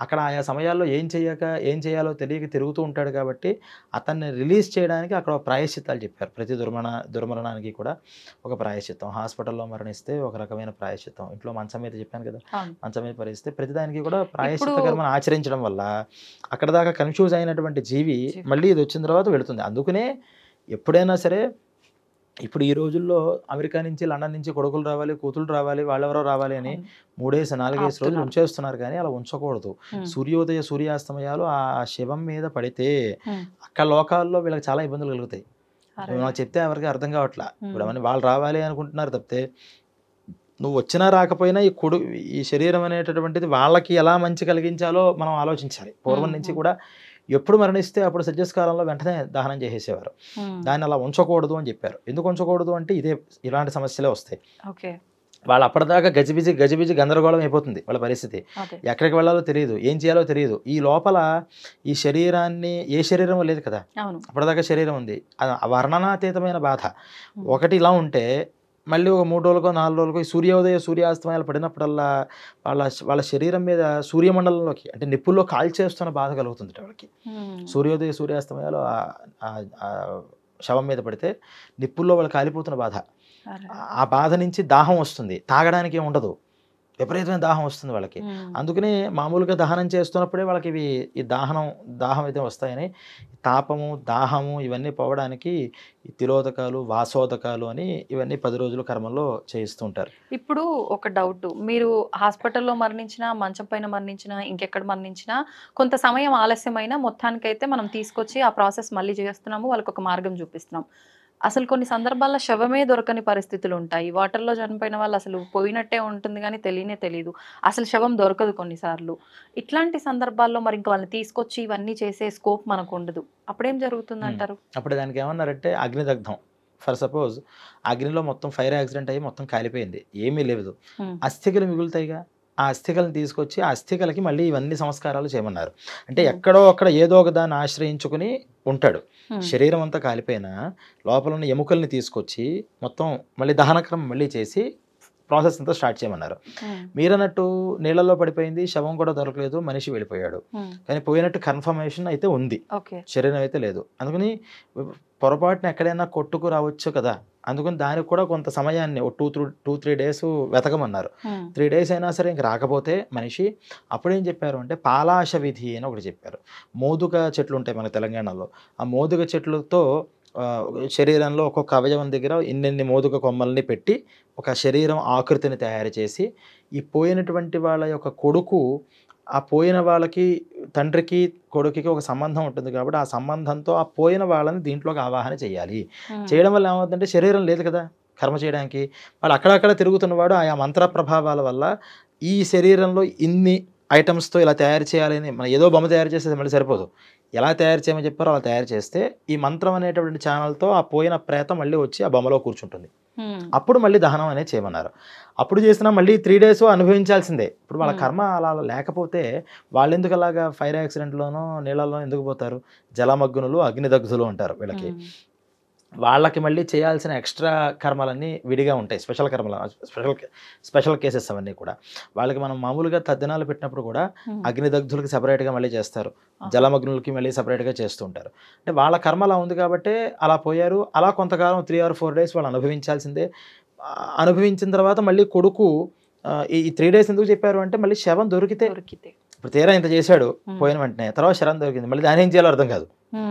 అక్కడ ఆయా సమయాల్లో ఏం చేయాలో తెలియక తిరుగుతూ ఉంటాడు కాబట్టి అతన్ని రిలీజ్ చేయడానికి అక్కడ ప్రాయశ్చిత్తాలు చెప్పారు. ప్రతి దుర్మరణానికి కూడా ఒక ప్రాయశ్చిత్తం. హాస్పిటల్లో మరణిస్తే ఒక రకమైన ప్రాయశ్చిత్తం, ఇంట్లో మంచం మీద చెప్పాను కదా, మంచం మీద పరిస్తే ప్రతిదానికి కూడా ప్రాయశ్చిత్త కర్మను ఆచరించడం వల్ల అక్కడ దాకా కన్ఫ్యూజ్ అయినటువంటి జీవి మళ్ళీ ఇది వచ్చిన తర్వాత వెళుతుంది. అందుకనే ఎప్పుడైనా సరే, ఇప్పుడు ఈ రోజుల్లో అమెరికా నుంచి, లండన్ నుంచి కొడుకులు రావాలి, కూతుళ్ళు రావాలి, వాళ్ళెవరో రావాలి అని 3-4 రోజులు ఉంచేస్తున్నారు. కానీ అలా ఉంచకూడదు. సూర్యోదయ సూర్యాస్తమయాలు ఆ శవం మీద పడితే అక్కడ లోకాల్లో వీళ్ళకి చాలా ఇబ్బందులు కలుగుతాయి. నాకు చెప్తే ఎవరికి అర్థం కావట్లా. ఇప్పుడు అవన్నీ వాళ్ళు రావాలి అనుకుంటున్నారు తప్పితే, నువ్వు వచ్చినా రాకపోయినా ఈ శరీరం అనేటటువంటిది వాళ్ళకి ఎలా మంచి కలిగించాలో మనం ఆలోచించాలి. పూర్వం నుంచి కూడా ఎప్పుడు మరణిస్తే అప్పుడు సజ్జస్కాలంలో వెంటనే దహనం చేసేసేవారు. దాన్ని అలా ఉంచకూడదు అని చెప్పారు. ఎందుకు ఉంచకూడదు అంటే ఇలాంటి సమస్యలే వస్తాయి. వాళ్ళు అప్పటిదాకా గజిబిజి గందరగోళం అయిపోతుంది వాళ్ళ పరిస్థితి. ఎక్కడికి వెళ్ళాలో తెలియదు, ఏం చేయాలో తెలియదు. ఈ లోపల ఈ శరీరాన్ని, ఏ శరీరం లేదు కదా, అప్పటిదాకా శరీరం ఉంది, వర్ణనాతీతమైన బాధ. ఒకటి ఇలా ఉంటే మళ్ళీ ఒక 3 రోజులకో 4 రోజులకో ఈ సూర్యోదయ సూర్యాస్తమయాలు పడినప్పుడల్లా వాళ్ళ శరీరం మీద సూర్యమండలంలోకి, అంటే నిప్పుల్లో కాల్చేస్తున్న బాధ కలుగుతుంది వాళ్ళకి. సూర్యోదయ సూర్యాస్తమయాలు శవం మీద పడితే నిప్పుల్లో వాళ్ళు కాలిపోతున్న బాధ. ఆ బాధ నుంచి దాహం వస్తుంది, తాగడానికి ఏమి ఉండదు, విపరీతమైన దాహం వస్తుంది వాళ్ళకి. అందుకనే మామూలుగా దహనం చేస్తున్నప్పుడే వాళ్ళకి ఈ దాహం అయితే వస్తాయని, తాపము, దాహము ఇవన్నీ పోవడానికి ఈ తిలోదకాలు, వాసోదకాలు అని ఇవన్నీ 10 రోజుల కర్మల్లో చేయిస్తూ ఉంటారు. ఇప్పుడు ఒక డౌట్, మీరు హాస్పిటల్లో మరణించినా, మంచం పైన మరణించినా, ఇంకెక్కడ మరణించినా కొంత సమయం ఆలస్యమైన మొత్తానికైతే మనం తీసుకొచ్చి ఆ ప్రాసెస్ మళ్ళీ చేస్తున్నాము, వాళ్ళకి ఒక మార్గం చూపిస్తున్నాం. అసలు కొన్ని సందర్భాల్లో శవమే దొరకని పరిస్థితులు ఉంటాయి. వాటర్‌లో చనిపోయిన వాళ్ళు అసలు పోయినట్టే ఉంటుంది గానీ తెలియనే తెలీదు. అసలు శవం దొరకదు కొన్నిసార్లు. ఇట్లాంటి సందర్భాల్లో మరి ఇంక వాళ్ళని తీసుకొచ్చి ఇవన్నీ చేసే స్కోప్ మనకుండదు. అప్పుడేం జరుగుతుందంటారు? అప్పుడు దానికి ఏమన్నారంటే అగ్నిదగ్ధం. ఫర్ సపోజ్ అగ్నిలో మొత్తం ఫైర్ యాక్సిడెంట్ అయ్యి మొత్తం కాలిపోయింది, ఏమీ లేదు, అస్థికలు మిగులుతాయిగా, ఆ అస్థికలను తీసుకొచ్చి ఆ అస్థికలకి మళ్ళీ ఇవన్నీ సంస్కారాలు చేయమన్నారు. అంటే ఎక్కడో అక్కడ ఏదో ఒక దాన్ని ఆశ్రయించుకుని ఉంటాడు. శరీరం అంతా కాలిపోయినా లోపల ఉన్న ఎముకల్ని తీసుకొచ్చి మొత్తం మళ్ళీ దహనక్రమం మళ్ళీ చేసి ప్రాసెస్ అంతా స్టార్ట్ చేయమన్నారు. మీరన్నట్టు నీళ్ళలో పడిపోయింది, శవం కూడా దొరకలేదు, మనిషి వెళ్ళిపోయాడు, కానీ పోయినట్టు కన్ఫర్మేషన్ అయితే ఉంది, శరీరం అయితే లేదు. అందుకని పొరపాటున ఎక్కడైనా కొట్టుకు రావచ్చు కదా, అందుకని దానికి కూడా కొంత సమయాన్ని 2-3 డేస్ వెతకమన్నారు. 3 డేస్ అయినా సరే ఇంక రాకపోతే మనిషి అప్పుడేం చెప్పారు అంటే పాలాశ విధి అని ఒకటి చెప్పారు. మోదుగ చెట్లు ఉంటాయి మన తెలంగాణలో, ఆ మోదుగ చెట్లతో శరీరంలో ఒక్కొక్క అవయవం దగ్గర ఇన్నెన్ని మోదుగ కొమ్మల్ని పెట్టి ఒక శరీరం ఆకృతిని తయారు చేసి ఈ పోయినటువంటి వాళ్ళ యొక్క కొడుకు, ఆ పోయిన వాళ్ళకి తండ్రికి కొడుకుకి ఒక సంబంధం ఉంటుంది కాబట్టి ఆ సంబంధంతో ఆ పోయిన వాళ్ళని దీంట్లోకి ఆవాహన చేయాలి. చేయడం వల్ల ఏమవుతుందంటే శరీరం లేదు కదా కర్మ చేయడానికి, వాళ్ళు అక్కడక్కడ తిరుగుతున్నవాడు ఆయా మంత్ర ప్రభావాల వల్ల ఈ శరీరంలో ఇన్ని ఐటమ్స్తో ఇలా తయారు చేయాలని, మనం ఏదో బొమ్మ తయారు చేస్తే మళ్ళీ సరిపోదు, ఎలా తయారు చేయమని చెప్పారో అలా తయారు చేస్తే ఈ మంత్రం అనేటువంటి ఛానల్తో ఆ పోయిన ప్రేతం మళ్ళీ వచ్చి ఆ బొమ్మలో కూర్చుంటుంది. అప్పుడు మళ్ళీ దహనం అనేది చేయమన్నారు. అప్పుడు చేసినా మళ్ళీ 3 డేస్ అనుభవించాల్సిందే. ఇప్పుడు వాళ్ళ కర్మ అలా లేకపోతే వాళ్ళు ఎందుకు అలాగా ఫైర్ యాక్సిడెంట్లోనో నీళ్ళలోనో ఎందుకు పోతారు? జలమగ్నులు అగ్నిదగ్ధులు అంటారు వీళ్ళకి. వాళ్ళకి మళ్ళీ చేయాల్సిన ఎక్స్ట్రా కర్మలన్నీ విడిగా ఉంటాయి, స్పెషల్ కర్మలు, స్పెషల్ కేసెస్ అవన్నీ కూడా. వాళ్ళకి మనం మామూలుగా తద్దినాలు పెట్టినప్పుడు కూడా అగ్నిదగ్ధులకి సపరేట్గా మళ్ళీ చేస్తారు, జలమగ్నులకి మళ్ళీ సపరేట్గా చేస్తూ ఉంటారు. అంటే వాళ్ళ కర్మ అలా ఉంది కాబట్టి అలా పోయారు. అలా కొంతకాలం 3 or 4 డేస్ వాళ్ళు అనుభవించాల్సిందే. అనుభవించిన తర్వాత మళ్ళీ కొడుకు ఈ 3 డేస్ ఎందుకు చెప్పారు అంటే మళ్ళీ శవం దొరికితే, ఇప్పుడు తీరా ఇంత చేశాడు పోయిన వెంటనే, తర్వాత శరం దొరికింది, మళ్ళీ దాని ఏం చేయాలో అర్థం కాదు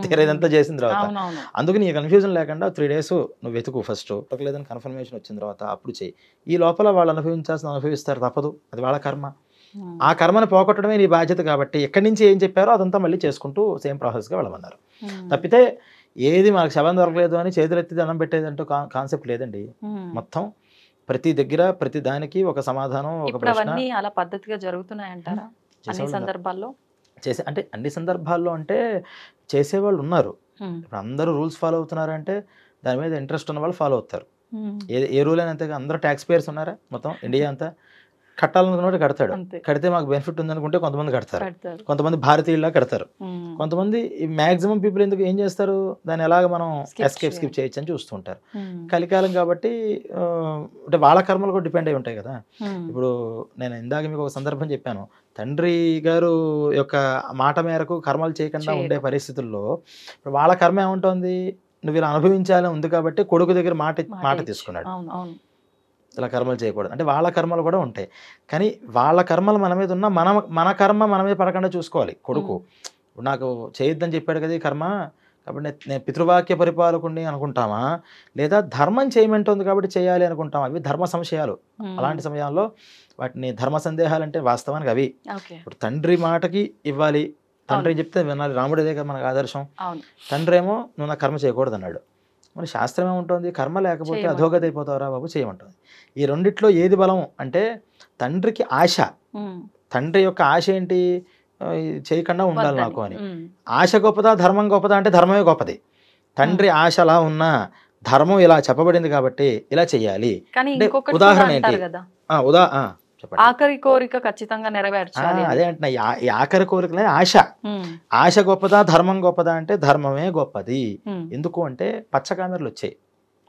తీరా ఇదంతా చేసిన తర్వాత. అందుకని ఈ కన్ఫ్యూజన్ లేకుండా 3 డేస్ నువ్వు వెతుకు, ఫస్ట్ లేదని కన్ఫర్మేషన్ వచ్చిన తర్వాత అప్పుడు చెయ్యి. ఈ లోపల వాళ్ళు అనుభవిస్తారు, తప్పదు, అది వాళ్ళ కర్మ. ఆ కర్మను పోగొట్టడమే నీ బాధ్యత కాబట్టి ఎక్కడి నుంచి ఏం చెప్పారో అదంతా మళ్ళీ చేసుకుంటూ సేమ్ ప్రాసెస్గా వెళ్ళమన్నారు. తప్పితే ఏది మనకు శవం దొరకలేదు అని చేతులెత్తి దండం పెట్టేదంటూ కాన్సెప్ట్ లేదండి. మొత్తం ప్రతి దగ్గర ప్రతి దానికి ఒక సమాధానం, ఒక ప్రశ్న. అలా పద్ధతిగా జరుగుతున్నాయంటారా అన్ని సందర్భాల్లో? అంటే అన్ని సందర్భాల్లో అంటే చేసేవాళ్ళు ఉన్నారు. ఇప్పుడు అందరూ రూల్స్ ఫాలో అవుతున్నారంటే దాని మీద ఇంట్రెస్ట్ ఉన్న వాళ్ళు ఫాలో అవుతారు. ఏ రూల్ అయినా అంతే. అందరూ ట్యాక్స్ పేయర్స్ ఉన్నారా మొత్తం ఇండియా అంతా? కట్టాలనుకున్నట్టు కడతాడు, కడితే మాకు బెనిఫిట్ ఉందనుకుంటే కొంతమంది కడతారు, కొంతమంది భారతీయుల్లా కడతారు, కొంతమంది మ్యాక్సిమం పీపుల్ ఎందుకు ఏం చేస్తారు, దాన్ని ఎలాగ మనం స్కిప్ చేయొచ్చు అని చూస్తూ ఉంటారు. కలికాలం కాబట్టి అంటే వాళ్ళ కర్మలు కూడా డిపెండ్ అయి ఉంటాయి కదా. ఇప్పుడు నేను ఇందాక మీకు ఒక సందర్భం చెప్పాను, తండ్రి గారు యొక్క మాట మేరకు కర్మలు చేయకుండా ఉండే పరిస్థితుల్లో ఇప్పుడు వాళ్ళ కర్మ ఏముంటుంది, నువ్వు ఇలా అనుభవించాలని ఉంది కాబట్టి కొడుకు దగ్గర మాట తీసుకున్నాడు, ఇలా కర్మలు చేయకూడదు అంటే వాళ్ళ కర్మలు కూడా ఉంటాయి. కానీ వాళ్ళ కర్మలు మన మీద ఉన్న మన కర్మ మన మీద పడకుండా చూసుకోవాలి. కొడుకు నాకు చేయొద్దని చెప్పాడు కదా ఈ కర్మ, కాబట్టి నేను పితృవాక్య పరిపాలకుడిని అనుకుంటామా, లేదా ధర్మం చేయమంటుంది కాబట్టి చేయాలి అనుకుంటామా? అవి ధర్మ సంశయాలు. అలాంటి సమయాల్లో వాటిని ధర్మ సందేహాలు అంటే వాస్తవానికి అవి. ఇప్పుడు తండ్రి మాటకి ఇవ్వాలి, తండ్రి చెప్తే వినాలి, రాముడు అదే కదా మనకు ఆదర్శం. తండ్రి ఏమో నువ్వు నా కర్మ చేయకూడదు అన్నాడు, మరి శాస్త్రం ఏముంటుంది, కర్మ లేకపోతే అధోగతి అయిపోతావురా బాబు చేయమంటుంది. ఈ రెండిట్లో ఏది బలం అంటే తండ్రికి ఆశ. తండ్రి యొక్క ఆశ ఏంటి, చేయకుండా ఉండాలి నాకు అని. ఆశ గొప్పదా ధర్మం గొప్పదా అంటే ధర్మమే గొప్పది. తండ్రి ఆశ అలా ఉన్నా ధర్మం ఇలా చెప్పబడింది కాబట్టి ఇలా చెయ్యాలి. ఉదాహరణ ఏంటి, ఆఖరి కోరిక ఖచ్చితంగా నెరవేర్చాలి. అదే అంటున్నా, ఈ ఆఖరి కోరికలే ఆశ. ఆశ గొప్పదా ధర్మం గొప్పదా అంటే ధర్మమే గొప్పది. ఎందుకు అంటే పచ్చకామెర్లు వచ్చాయి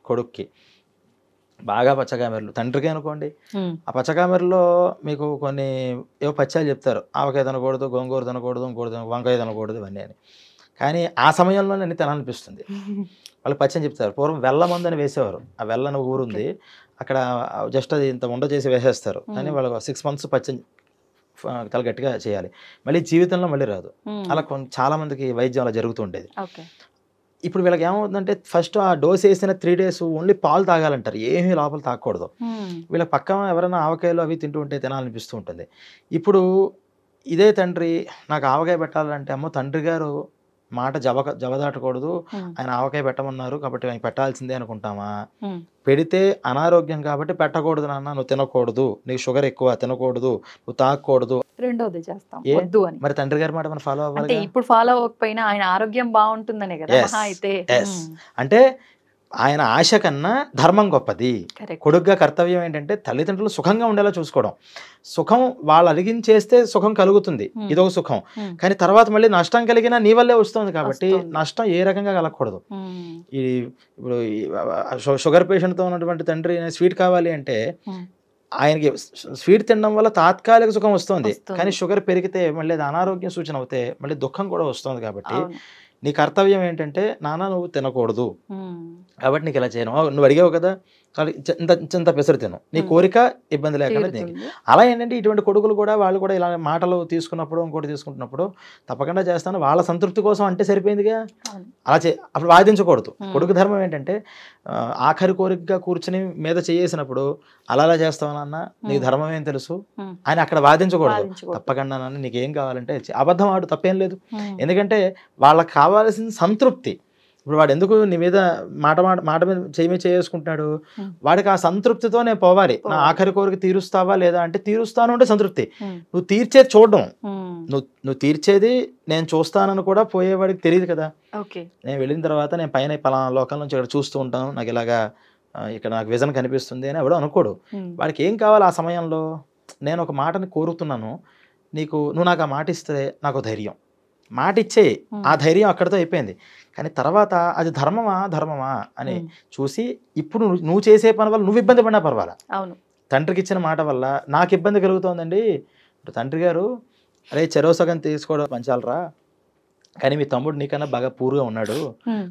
కొడుక్కి, బాగా పచ్చకామెర్లు. తండ్రికి అనుకోండి, ఆ పచ్చకామెరలో మీకు కొన్ని ఏవో పచ్చాలు చెప్తారు, ఆవకాయ తినకూడదు, గోంగూర తినకూడదు, వంకాయ తినకూడదు ఇవన్నీ అని. కానీ ఆ సమయంలో అన్ని తినాలనిపిస్తుంది. వాళ్ళు పచ్చని చెప్తారు. పూర్వం వెల్లమందు అని వేసేవారు, ఆ వెల్లని ఊరు ఉంది అక్కడ, జస్ట్ అది ఇంత ఉండ చేసి వేసేస్తారు. కానీ వాళ్ళు 6 months పచ్చని చాలా గట్టిగా చేయాలి, మళ్ళీ జీవితంలో మళ్ళీ రాదు. అలా చాలా మందికి వైద్యం అలా జరుగుతూ ఉండేది. ఇప్పుడు వీళ్ళకి ఏమవుతుందంటే ఫస్ట్ ఆ డోస్ వేసిన 3 days ఓన్లీ పాలు తాగాలంటారు, ఏమీ లోపల తాగకూడదు. వీళ్ళ పక్కన ఎవరైనా ఆవకాయలు అవి తింటూ ఉంటే తినాలనిపిస్తూ ఉంటుంది. ఇప్పుడు ఇదే తండ్రి నాకు ఆవకాయ పెట్టాలంటే, అమ్మో తండ్రి గారు మాట జవదాటకూడదు, ఆయన ఆవకాయ పెట్టమన్నారు కాబట్టి ఆయన పెట్టాల్సిందే అనుకుంటామా? పెడితే అనారోగ్యం కాబట్టి పెట్టకూడదు నాన్న, నువ్వు తినకూడదు, నీకు షుగర్ ఎక్కువ, తినకూడదు, నువ్వు తాగకూడదు, రెండోది చేస్తాం వద్దు అని. మరి తండ్రి గారి మాట మనం ఫాలో అంటే అవ్వాలి. ఇప్పుడు ఫాలో అవ్వకపోయినా ఆయన ఆరోగ్యం బాగుంటుందనే కదా మహా అయితే. అంటే ఆయన ఆశ కన్నా ధర్మం గొప్పది. కొడుకుగా కర్తవ్యం ఏంటంటే తల్లిదండ్రులు సుఖంగా ఉండేలా చూసుకోవడం. సుఖం వాళ్ళు అడిగించేస్తే సుఖం కలుగుతుంది, ఇదొక సుఖం. కానీ తర్వాత మళ్ళీ నష్టం కలిగినా నీ వల్లే వస్తుంది కాబట్టి నష్టం ఏ రకంగా కలగకూడదు. ఈ ఇప్పుడు షుగర్ పేషెంట్తో ఉన్నటువంటి తండ్రి స్వీట్ కావాలి అంటే ఆయనకి స్వీట్ తినడం వల్ల తాత్కాలిక సుఖం వస్తుంది, కానీ షుగర్ పెరిగితే మళ్ళీ అది అనారోగ్యం సూచన అవుతే మళ్ళీ దుఃఖం కూడా వస్తుంది. కాబట్టి నీ కర్తవ్యం ఏంటంటే నాన్న నువ్వు తినకూడదు కాబట్టి నీకు ఇలా చేయను, నువ్వు అడిగావు కదా ఇంత పెసరు తిను, నీ కోరిక ఇబ్బంది లేకుండా తిని. అలా ఏంటంటే ఇటువంటి కొడుకులు కూడా వాళ్ళు కూడా ఇలా మాటలు తీసుకున్నప్పుడు ఇంకోటి తీసుకుంటున్నప్పుడు తప్పకుండా చేస్తాను, వాళ్ళ సంతృప్తి కోసం అంటే సరిపోయిందిగా. అలా అప్పుడు వాదించకూడదు. కొడుకు ధర్మం ఏంటంటే ఆఖరి కోరికగా కూర్చుని మీద చేసినప్పుడు అలా చేస్తావు నాన్న, నీకు ధర్మం ఏం తెలుసు అని అక్కడ వాదించకూడదు. తప్పకుండా నాన్న నీకేం కావాలంటే అబద్ధం ఆడు, తప్పేం లేదు. ఎందుకంటే వాళ్ళకి కావాల్సిన సంతృప్తి. ఇప్పుడు వాడు ఎందుకు నీ మీద మాట మీద చేసుకుంటున్నాడు, వాడికి ఆ సంతృప్తితో నేను పోవాలి. నా ఆఖరి కోరిక తీరుస్తావా లేదా అంటే తీరుస్తాను అంటే సంతృప్తి. నువ్వు తీర్చేది చూడడం, నువ్వు తీర్చేది నేను చూస్తానని కూడా పోయేవాడికి తెలియదు కదా. నేను వెళ్ళిన తర్వాత నేను పైన పలానా లోకం నుంచి ఇక్కడ చూస్తూ ఉంటాను, నాకు ఇలాగా ఇక్కడ నాకు విజన్ కనిపిస్తుంది అని ఎవడో అనుకోడు. వాడికి ఏం కావాలి ఆ సమయంలో, నేను ఒక మాటని కోరుతున్నాను, నువ్వు నాకు ఆ మాట ఇస్తే నాకు ధైర్యం, మాట ఇచ్చే ఆ ధైర్యం అక్కడితో అయిపోయింది. కానీ తర్వాత అది ధర్మమా అని చూసి ఇప్పుడు నువ్వు చేసే పని వల్ల నువ్వు ఇబ్బంది పడినా పర్వాలా. తండ్రికి ఇచ్చిన మాట వల్ల నాకు ఇబ్బంది కలుగుతోందండి, ఇప్పుడు తండ్రి గారు అరే చెరో సగం తీసుకోవడం పంచాలరా, కానీ మీ తమ్ముడు నీకన్నా బాగా పూర్గా ఉన్నాడు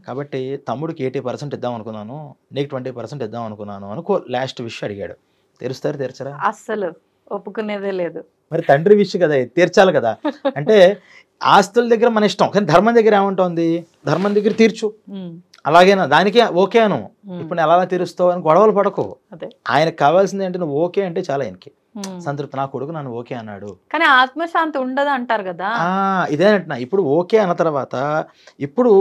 కాబట్టి తమ్ముడికి 80% ఇద్దాం అనుకున్నాను, నీకు 20% ఇద్దాం అనుకున్నాను అనుకో. లాస్ట్ విషయం అడిగాడు, తీర్చరా? అస్సలు ఒప్పుకునేదే లేదు. మరి తండ్రి విషయం కదా, తీర్చాలి కదా. అంటే ఆస్తుల దగ్గర మన ఇష్టం, కానీ ధర్మం దగ్గర ఏముంటుంది, ధర్మం దగ్గర తీర్చు, అలాగేనా దానికి ఓకే అను. ఇప్పుడు నేను ఎలా తీరుస్తావు అని గొడవలు పడకు. ఆయనకు కావాల్సింది ఏంటి, నువ్వు ఓకే అంటే చాలా ఆయనకి సంతృప్తి. నా కొడుకు నన్ను ఓకే అన్నాడు, కానీ ఆత్మశాంతి ఉండదు అంటారు కదా. ఇదేనంటున్నా. ఇప్పుడు ఓకే అన్న తర్వాత ఇప్పుడు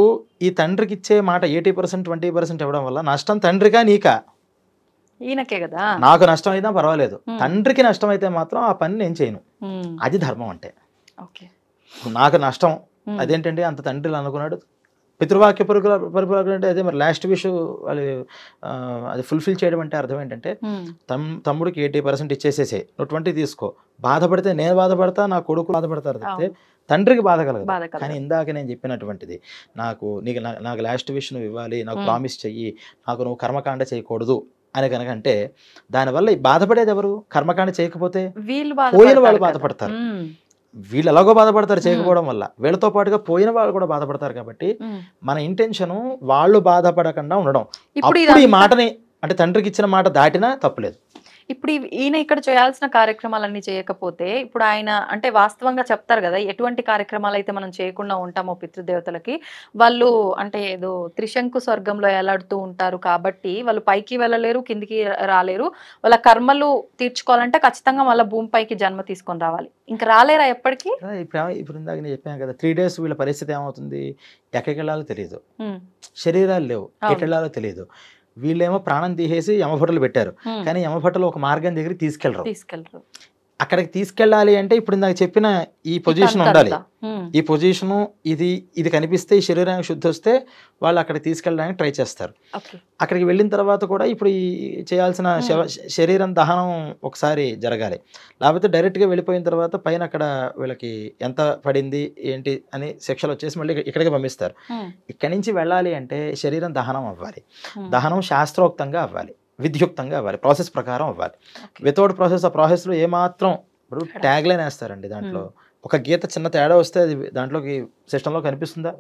ఈ తండ్రికి ఇచ్చే మాట 80% 20% ఇవ్వడం వల్ల నష్టం తండ్రికా నీకా? ఈయనకే కదా. నాకు నష్టం అయినా పర్వాలేదు, తండ్రికి నష్టం అయితే మాత్రం ఆ పని నేను చేయను. అది ధర్మం అంటే. నాకు నష్టం అదేంటండి అంత తండ్రిలు అనుకున్నాడు, పితృవాక్య పరిపాలన అంటే అదే. మరి లాస్ట్ విష్ వాళ్ళు అది ఫుల్ఫిల్ చేయడం అంటే అర్థం ఏంటంటే తమ్ముడికి 80% ఇచ్చేసేసే, నువ్వు 20 తీసుకో, బాధపడితే నేను బాధపడతా, నా కొడుకు బాధపడతారు తప్పితే తండ్రికి బాధ కలగదు. కానీ ఇందాక నేను చెప్పినటువంటిది నాకు లాస్ట్ విష్ నువ్వు ఇవ్వాలి, నాకు ప్రామిస్ చెయ్యి, నాకు నువ్వు కర్మకాండ చేయకూడదు అని కనుక అంటే దానివల్ల బాధపడేది ఎవరు? కర్మకాండ చేయకపోతే పోయిన వాళ్ళు బాధపడతారు. వీళ్ళు ఎలాగో బాధపడతారు చేయకపోవడం వల్ల, వీళ్ళతో పాటుగా పోయిన వాళ్ళు కూడా బాధపడతారు. కాబట్టి మన ఇంటెన్షను వాళ్ళు బాధపడకుండా ఉండడం. అప్పుడు ఈ మాటని అంటే తండ్రికి ఇచ్చిన మాట దాటినా తప్పులేదు. ఇప్పుడు ఈయన ఇక్కడ చేయాల్సిన కార్యక్రమాలన్నీ చేయకపోతే ఇప్పుడు ఆయన అంటే వాస్తవంగా చెప్తారు కదా, ఎటువంటి కార్యక్రమాలు అయితే మనం చేయకుండా ఉంటామో పితృదేవతలకి, వాళ్ళు అంటే ఏదో త్రిశంకు స్వర్గంలో ఎలాడుతూ ఉంటారు కాబట్టి వాళ్ళు పైకి వెళ్ళలేరు, కిందికి రాలేరు. వాళ్ళ కర్మలు తీర్చుకోవాలంటే ఖచ్చితంగా వాళ్ళ భూమిపైకి జన్మ తీసుకొని రావాలి. ఇంకా రాలేరా ఎప్పటికీ? ఇప్పుడు ఇందాక నేను చెప్పాను కదా, 3 days వీళ్ళ పరిస్థితి ఏమవుతుంది, ఎక్కడికి వెళ్ళాలో తెలియదు, శరీరాలు లేవు, ఎక్కడికి వెళ్ళాలో తెలియదు. వీళ్ళేమో ప్రాణం తీసేసి యమభటులు పెట్టారు, కానీ యమభటులు ఒక మార్గం దగ్గరికి తీసుకెళ్ళరు. అక్కడికి తీసుకెళ్ళాలి అంటే ఇప్పుడు నాకు చెప్పిన ఈ పొజిషన్ ఉండాలి. ఈ పొజిషను ఇది కనిపిస్తే ఈ శరీరానికి శుద్ధి వస్తే వాళ్ళు అక్కడికి తీసుకెళ్ళడానికి ట్రై చేస్తారు. అక్కడికి వెళ్ళిన తర్వాత కూడా ఇప్పుడు ఈ చేయాల్సిన శరీరం దహనం ఒకసారి జరగాలి. లేకపోతే డైరెక్ట్గా వెళ్ళిపోయిన తర్వాత పైన అక్కడ వీళ్ళకి ఎంత పడింది ఏంటి అని శిక్షలు వచ్చేసి మళ్ళీ ఇక్కడికి పంపిస్తారు. ఇక్కడి నుంచి వెళ్ళాలి అంటే శరీరం దహనం అవ్వాలి. దహనం శాస్త్రోక్తంగా అవ్వాలి, విద్యుక్తంగా అవ్వాలి, ప్రాసెస్ ప్రకారం అవ్వాలి. వితౌట్ ప్రాసెస్ ఆ ప్రాసెస్లో ఏమాత్రం ఇప్పుడు ట్యాగ్ లైన్ వేస్తారండి, దాంట్లో ఒక గీత చిన్న తేడా వస్తే అది దాంట్లోకి సిస్టంలో కనిపిస్తుందా?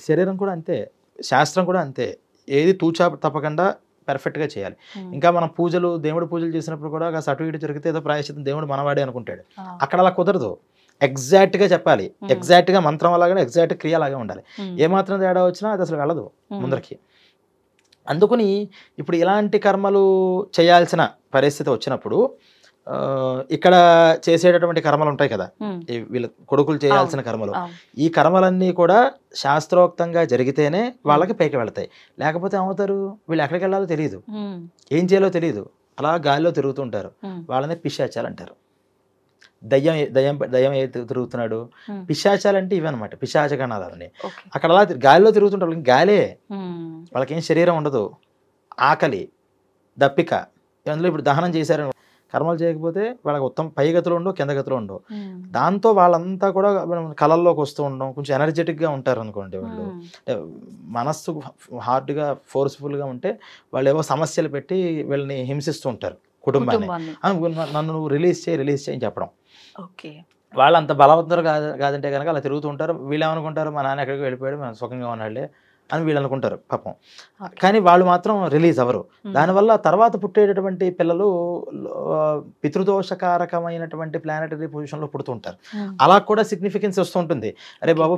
శరీరం కూడా అంతే, శాస్త్రం కూడా అంతే, ఏది తూచా తప్పకుండా పర్ఫెక్ట్గా చేయాలి. ఇంకా మనం దేవుడి పూజలు చేసినప్పుడు కూడా కాస్త అటు ఇటు జరిగితే ఏదో ప్రాయశ్చిత్తం దేవుడు మనవాడే అనుకుంటాడు. అక్కడ అలా కుదరదు, ఎగ్జాక్ట్గా చెప్పాలి, ఎగ్జాక్ట్గా మంత్రం అలాగే ఎగ్జాక్ట్ క్రియ అలాగే ఉండాలి. ఏమాత్రం తేడా వచ్చినా అది అసలు వెళ్ళదు ముందరికి. అందుకని ఇప్పుడు ఇలాంటి కర్మలు చేయాల్సిన పరిస్థితి వచ్చినప్పుడు ఇక్కడ చేసేటటువంటి కర్మలు ఉంటాయి కదా, ఉమ్, వీళ్ళ కొడుకులు చేయాల్సిన కర్మలు, అవును. ఈ కర్మలన్నీ కూడా శాస్త్రోక్తంగా జరిగితేనే వాళ్ళకి పైకి వెళ్తాయి. లేకపోతే ఏమవుతారు, వీళ్ళు ఎక్కడికి వెళ్ళాలో తెలియదు, ఉమ్, ఏం చేయాలో తెలియదు, అలా గాలిలో తిరుగుతుంటారు. ఉమ్, వాళ్ళని పిశాచాలు అంటారు. దయ్యం దయ్యం దయ్యం ఏ తిరుగుతున్నాడు, ఉమ్, పిశాచాలు అంటే ఇవన్నమాట, పిశాచ గణాలు అవన్నీ. ఓకే. అక్కడ అలా గాలిలో తిరుగుతుంటారు, వాళ్ళకి గాలే, ఉమ్, వాళ్ళకి ఏం శరీరం ఉండదు, ఆకలి దప్పిక. అందులో ఇప్పుడు దహనం చేశారు, కర్మలు చేయకపోతే వాళ్ళకి ఉత్తమ పై గతులు ఉండవు, కింద గతులు ఉండవు. ఉమ్, దాంతో వాళ్ళంతా కూడా కళల్లోకి వస్తూ ఉండడం, కొంచెం ఎనర్జెటిక్గా ఉంటారు అనుకోండి. వాళ్ళు ఉమ్, అంటే మనస్సు హార్డ్గా ఫోర్స్ఫుల్గా ఉంటే వాళ్ళు ఏవో సమస్యలు పెట్టి వీళ్ళని హింసిస్తూ ఉంటారు కుటుంబాన్ని. కుటుంబాన్ని. నన్ను నువ్వు రిలీజ్ చేయి అని చెప్పడం. ఓకే. వాళ్ళు అంత బలవంతులు కాదంటే కనుక అలా తిరుగుతూ ఉంటారు. వీళ్ళు ఏమనుకుంటారు, మా నాన్న ఎక్కడికి వెళ్ళిపోయాడు, మనం సుఖంగా ఉన్నాడులే అని వీళ్ళు అనుకుంటారు పాపం. ఓకే. కానీ వాళ్ళు మాత్రం రిలీజ్ అవ్వరు. ఉమ్, దానివల్ల తర్వాత పుట్టేటటువంటి పిల్లలు పితృదోషకారకమైనటువంటి ప్లానటరీ పొజిషన్లో పుడుతుంటారు. ఉమ్, అలా కూడా సిగ్నిఫికెన్స్ వస్తూ ఉంటుంది. అరే బాబు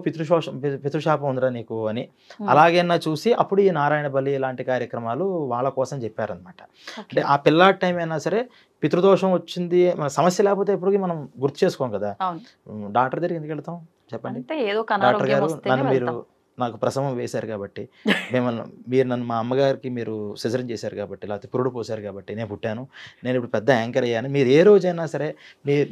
పితృశాపం ఉందిరా నీకు అని ఉమ్, అలాగేనా చూసి అప్పుడు ఈ నారాయణ బలి ఇలాంటి కార్యక్రమాలు వాళ్ళ కోసం చెప్పారనమాట. ఓకే. అంటే ఆ పిల్లాడి టైం అయినా సరే పితృదోషం వచ్చింది, మన సమస్య లేకపోతే ఎప్పటికీ మనం గుర్తు చేసుకోం కదా. అవును. డాక్టర్ దగ్గరికి ఎందుకు వెళ్తాం చెప్పండి? అంటే ఏదో ఒక డాక్టర్ అనారోగ్యం గారు వస్తేనే నన్ను మీరు వెళ్తాం. నాకు ప్రసవం వేశారు కాబట్టి మీరు నన్ను మా అమ్మగారికి మీరు సిజరన్ చేశారు కాబట్టి, లేకపోతే పురుడు పోశారు కాబట్టి నేను పుట్టాను, నేను ఇప్పుడు పెద్ద యాంకర్ అయ్యాను. మీరు ఏ రోజైనా సరే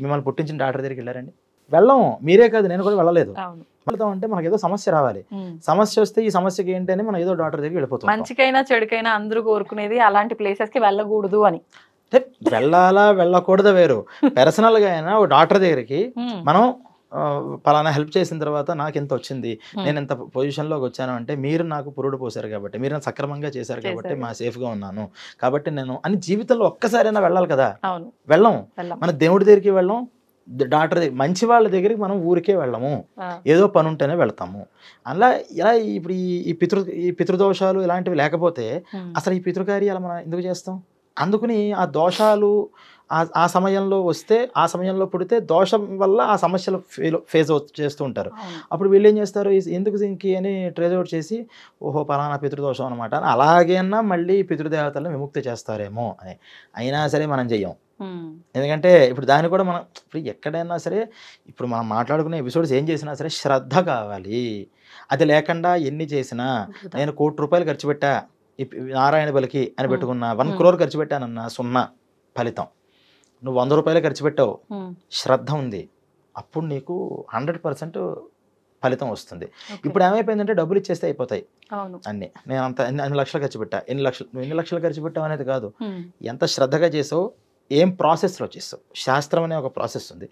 మిమ్మల్ని పుట్టించిన డాక్టర్ దగ్గరికి వెళ్ళారండి? వెళ్ళం. మీరే కాదు, నేను కూడా వెళ్ళలేదు. అవును. వెళ్తాం అంటే మనకు ఏదో సమస్య రావాలి. ఉమ్. సమస్య వస్తే ఈ సమస్యకి ఏంటి అని మనం ఏదో డాక్టర్ దగ్గరికి వెళ్ళిపోతాం. మంచికైనా చెడుకైనా అందరూ కోరుకునేది అలాంటి ప్లేసెస్ కి వెళ్ళకూడదు అని. అంటే వెళ్ళాలా వెళ్ళకూడదా వేరు, పర్సనల్గా అయినా ఒక డాక్టర్ దగ్గరికి ఉమ్, మనం పలానా హెల్ప్ చేసిన తర్వాత నాకు ఎంత వచ్చింది, నేను ఎంత పొజిషన్లోకి వచ్చాను అంటే మీరు నాకు పురుడు పోసారు కాబట్టి, మీరు నన్ను సక్రమంగా చేశారు కాబట్టి మా సేఫ్గా ఉన్నాను కాబట్టి నేను అని జీవితంలో ఒక్కసారైనా వెళ్ళాలి కదా. అవును. వెళ్ళం. వెళ్ళం. మన దేవుడి దగ్గరికి వెళ్ళం, డాక్టర్ దగ్గర, మంచి వాళ్ళ దగ్గరికి మనం ఊరికే వెళ్ళము, ఆ, ఏదో పని ఉంటేనే వెళ్తాము. అలా ఇలా ఇప్పుడు ఈ పితృదోషాలు ఇలాంటివి లేకపోతే ఉమ్, అసలు ఈ పితృకార్యాలు మనం ఎందుకు చేస్తాం? అందుకని ఆ దోషాలు ఆ సమయంలో వస్తే, ఆ సమయంలో పుడితే దోషం వల్ల ఆ సమస్యలు ఫేస్ చేస్తూ ఉంటారు. అవును. అప్పుడు వీళ్ళు ఏం చేస్తారు, ఎందుకు దీనికి అని ట్రేస్ అవుట్ చేసి ఓహో పలానా పితృదోషం అనమాట అని అలాగైనా మళ్ళీ పితృదేవతలను విముక్తి చేస్తారేమో అని. అయినా సరే మనం చెయ్యం. ఉమ్, ఎందుకంటే ఇప్పుడు దాన్ని కూడా మనం ఇప్పుడు ఎక్కడైనా సరే, ఇప్పుడు మనం మాట్లాడుకునే ఎపిసోడ్స్ ఏం చేసినా సరే శ్రద్ధ కావాలి. అది లేకుండా ఎన్ని చేసినా, నేను ₹1 కోటి ఖర్చు పెట్టా ఈ నారాయణ బలికి అని పెట్టుకున్నా, 1 crore ఖర్చు పెట్టానన్నా 0 ఫలితం. నువ్వు ₹100 ఖర్చు పెట్టావు, ఉమ్, శ్రద్ధ ఉంది, అప్పుడు నీకు 100% ఫలితం వస్తుంది. ఓకే. ఇప్పుడు ఏమైపోయిందంటే డబ్బులు ఇచ్చేస్తే అయిపోతాయి అవును. అన్నీ. నేను అన్ని లక్షలు ఖర్చు పెట్టా, ఎన్ని లక్షలు ఖర్చు పెట్టావు అనేది కాదు, ఉమ్, ఎంత శ్రద్ధగా చేసావు, ఏం ప్రాసెస్లో చేస్తావు. శాస్త్రం అనే ఒక ప్రాసెస్ ఉంది.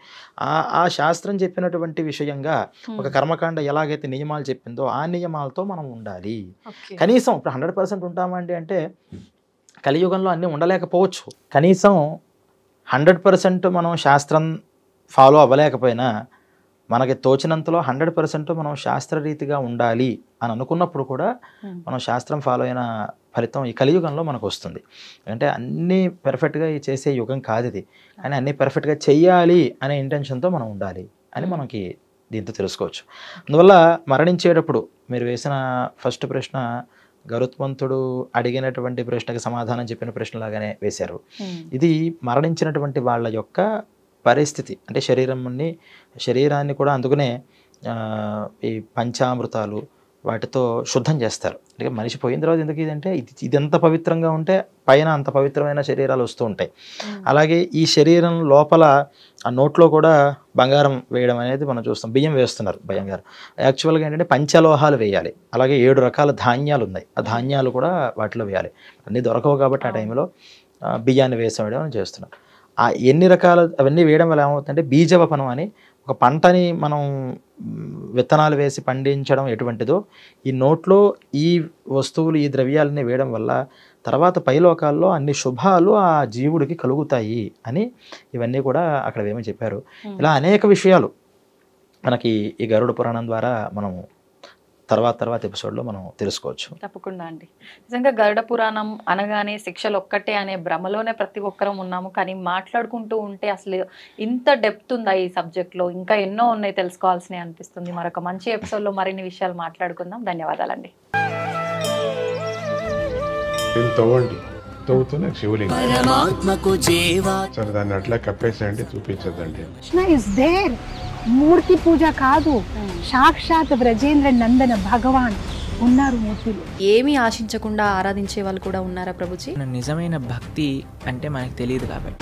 ఆ శాస్త్రం చెప్పినటువంటి విషయంగా ఒక కర్మకాండ ఎలాగైతే నియమాలు చెప్పిందో ఆ నియమాలతో మనం ఉండాలి. ఓకే. కనీసం ఇప్పుడు 100% ఉంటామండి అంటే కలియుగంలో అన్నీ ఉండలేకపోవచ్చు. కనీసం 100% మనం శాస్త్రం ఫాలో అవ్వలేకపోయినా మనకి తోచినంతలో 100% మనం శాస్త్రరీతిగా ఉండాలి అని అనుకున్నప్పుడు కూడా మనం శాస్త్రం ఫాలో అయిన ఫలితం ఈ కలియుగంలో మనకు వస్తుంది. అంటే అన్నీ పెర్ఫెక్ట్గా చేసే యుగం కాదు ఇది, అని అన్నీ పెర్ఫెక్ట్గా చెయ్యాలి అనే ఇంటెన్షన్తో మనం ఉండాలి అని మనకి దీంతో తెలుసుకోవచ్చు. అందువల్ల మరణించేటప్పుడు మీరు వేసిన ఫస్ట్ ప్రశ్న గరుత్మంతుడు అడిగినటువంటి ప్రశ్నకు సమాధానం చెప్పిన ప్రశ్నలాగానే వేశారు. ఇది మరణించినటువంటి వాళ్ళ యొక్క పరిస్థితి, అంటే శరీరాన్ని కూడా అందుకనే ఈ పంచామృతాలు వాటితో శుద్ధం చేస్తారు. అంటే మనిషి పోయిన తర్వాత ఎందుకు ఇదంటే ఇది ఎంత పవిత్రంగా ఉంటే పైన అంత పవిత్రమైన శరీరాలు వస్తూ ఉంటాయి. అలాగే ఈ శరీరం లోపల ఆ నోట్లో కూడా బంగారం వేయడం అనేది మనం చూస్తాం. బియ్యం వేస్తున్నారు బంగారం. యాక్చువల్గా ఏంటంటే పంచలోహాలు వేయాలి. అలాగే 7 రకాల ధాన్యాలు ఉన్నాయి, ఆ ధాన్యాలు కూడా వాటిలో వేయాలి. అన్నీ దొరకవు కాబట్టి ఆ టైంలో బియ్యాన్ని వేసేయడం అని చేస్తున్నాం. ఆ ఎన్ని రకాల అవన్నీ వేయడం వల్ల ఏమవుతుందంటే బీజవపనం అని ఒక పంటని మనం విత్తనాలు వేసి పండించడం ఎటువంటిదో ఈ నోట్లో ఈ వస్తువులు ఈ ద్రవ్యాలని వేయడం వల్ల తర్వాత పైలోకాల్లో అన్ని శుభాలు ఆ జీవుడికి కలుగుతాయి అని ఇవన్నీ కూడా అక్కడ ఏమని చెప్పారు. ఇలా అనేక విషయాలు మనకి ఈ గరుడ పురాణం ద్వారా మనం తర్వాత ఎపిసోడ్లో మనం తెలుసుకోవచ్చు. తప్పకుండా అండి. నిజంగా గరుడ పురాణం అనగానే శిక్షలు ఒక్కటే అనే భ్రమలోనే ప్రతి ఒక్కరం ఉన్నాము. కానీ మాట్లాడుకుంటూ ఉంటే అసలు ఇంత డెప్త్ ఉందా ఈ సబ్జెక్ట్లో, ఇంకా ఎన్నో ఉన్నాయి తెలుసుకోవాల్సినవి అనిపిస్తుంది. మరొక మంచి ఎపిసోడ్లో మరిన్ని విషయాలు మాట్లాడుకుందాం. ధన్యవాదాలండి. తవ్వండి, తవ్వుతున్న శివలింగం. సరే దాన్ని అట్లా కప్పేసేయండి, చూపించదండి. Krishna is there. మూర్తి పూజ కాదు, సాక్షాత్ బ్రజేంద్ర నందన భగవాన్ ఉన్నారు మూర్తిలో. ఏమీ ఆశించకుండా ఆరాధించే వాళ్ళు కూడా ఉన్నారా ప్రభుజీ? నిజమైన భక్తి అంటే మనకు తెలియదు కాబట్టి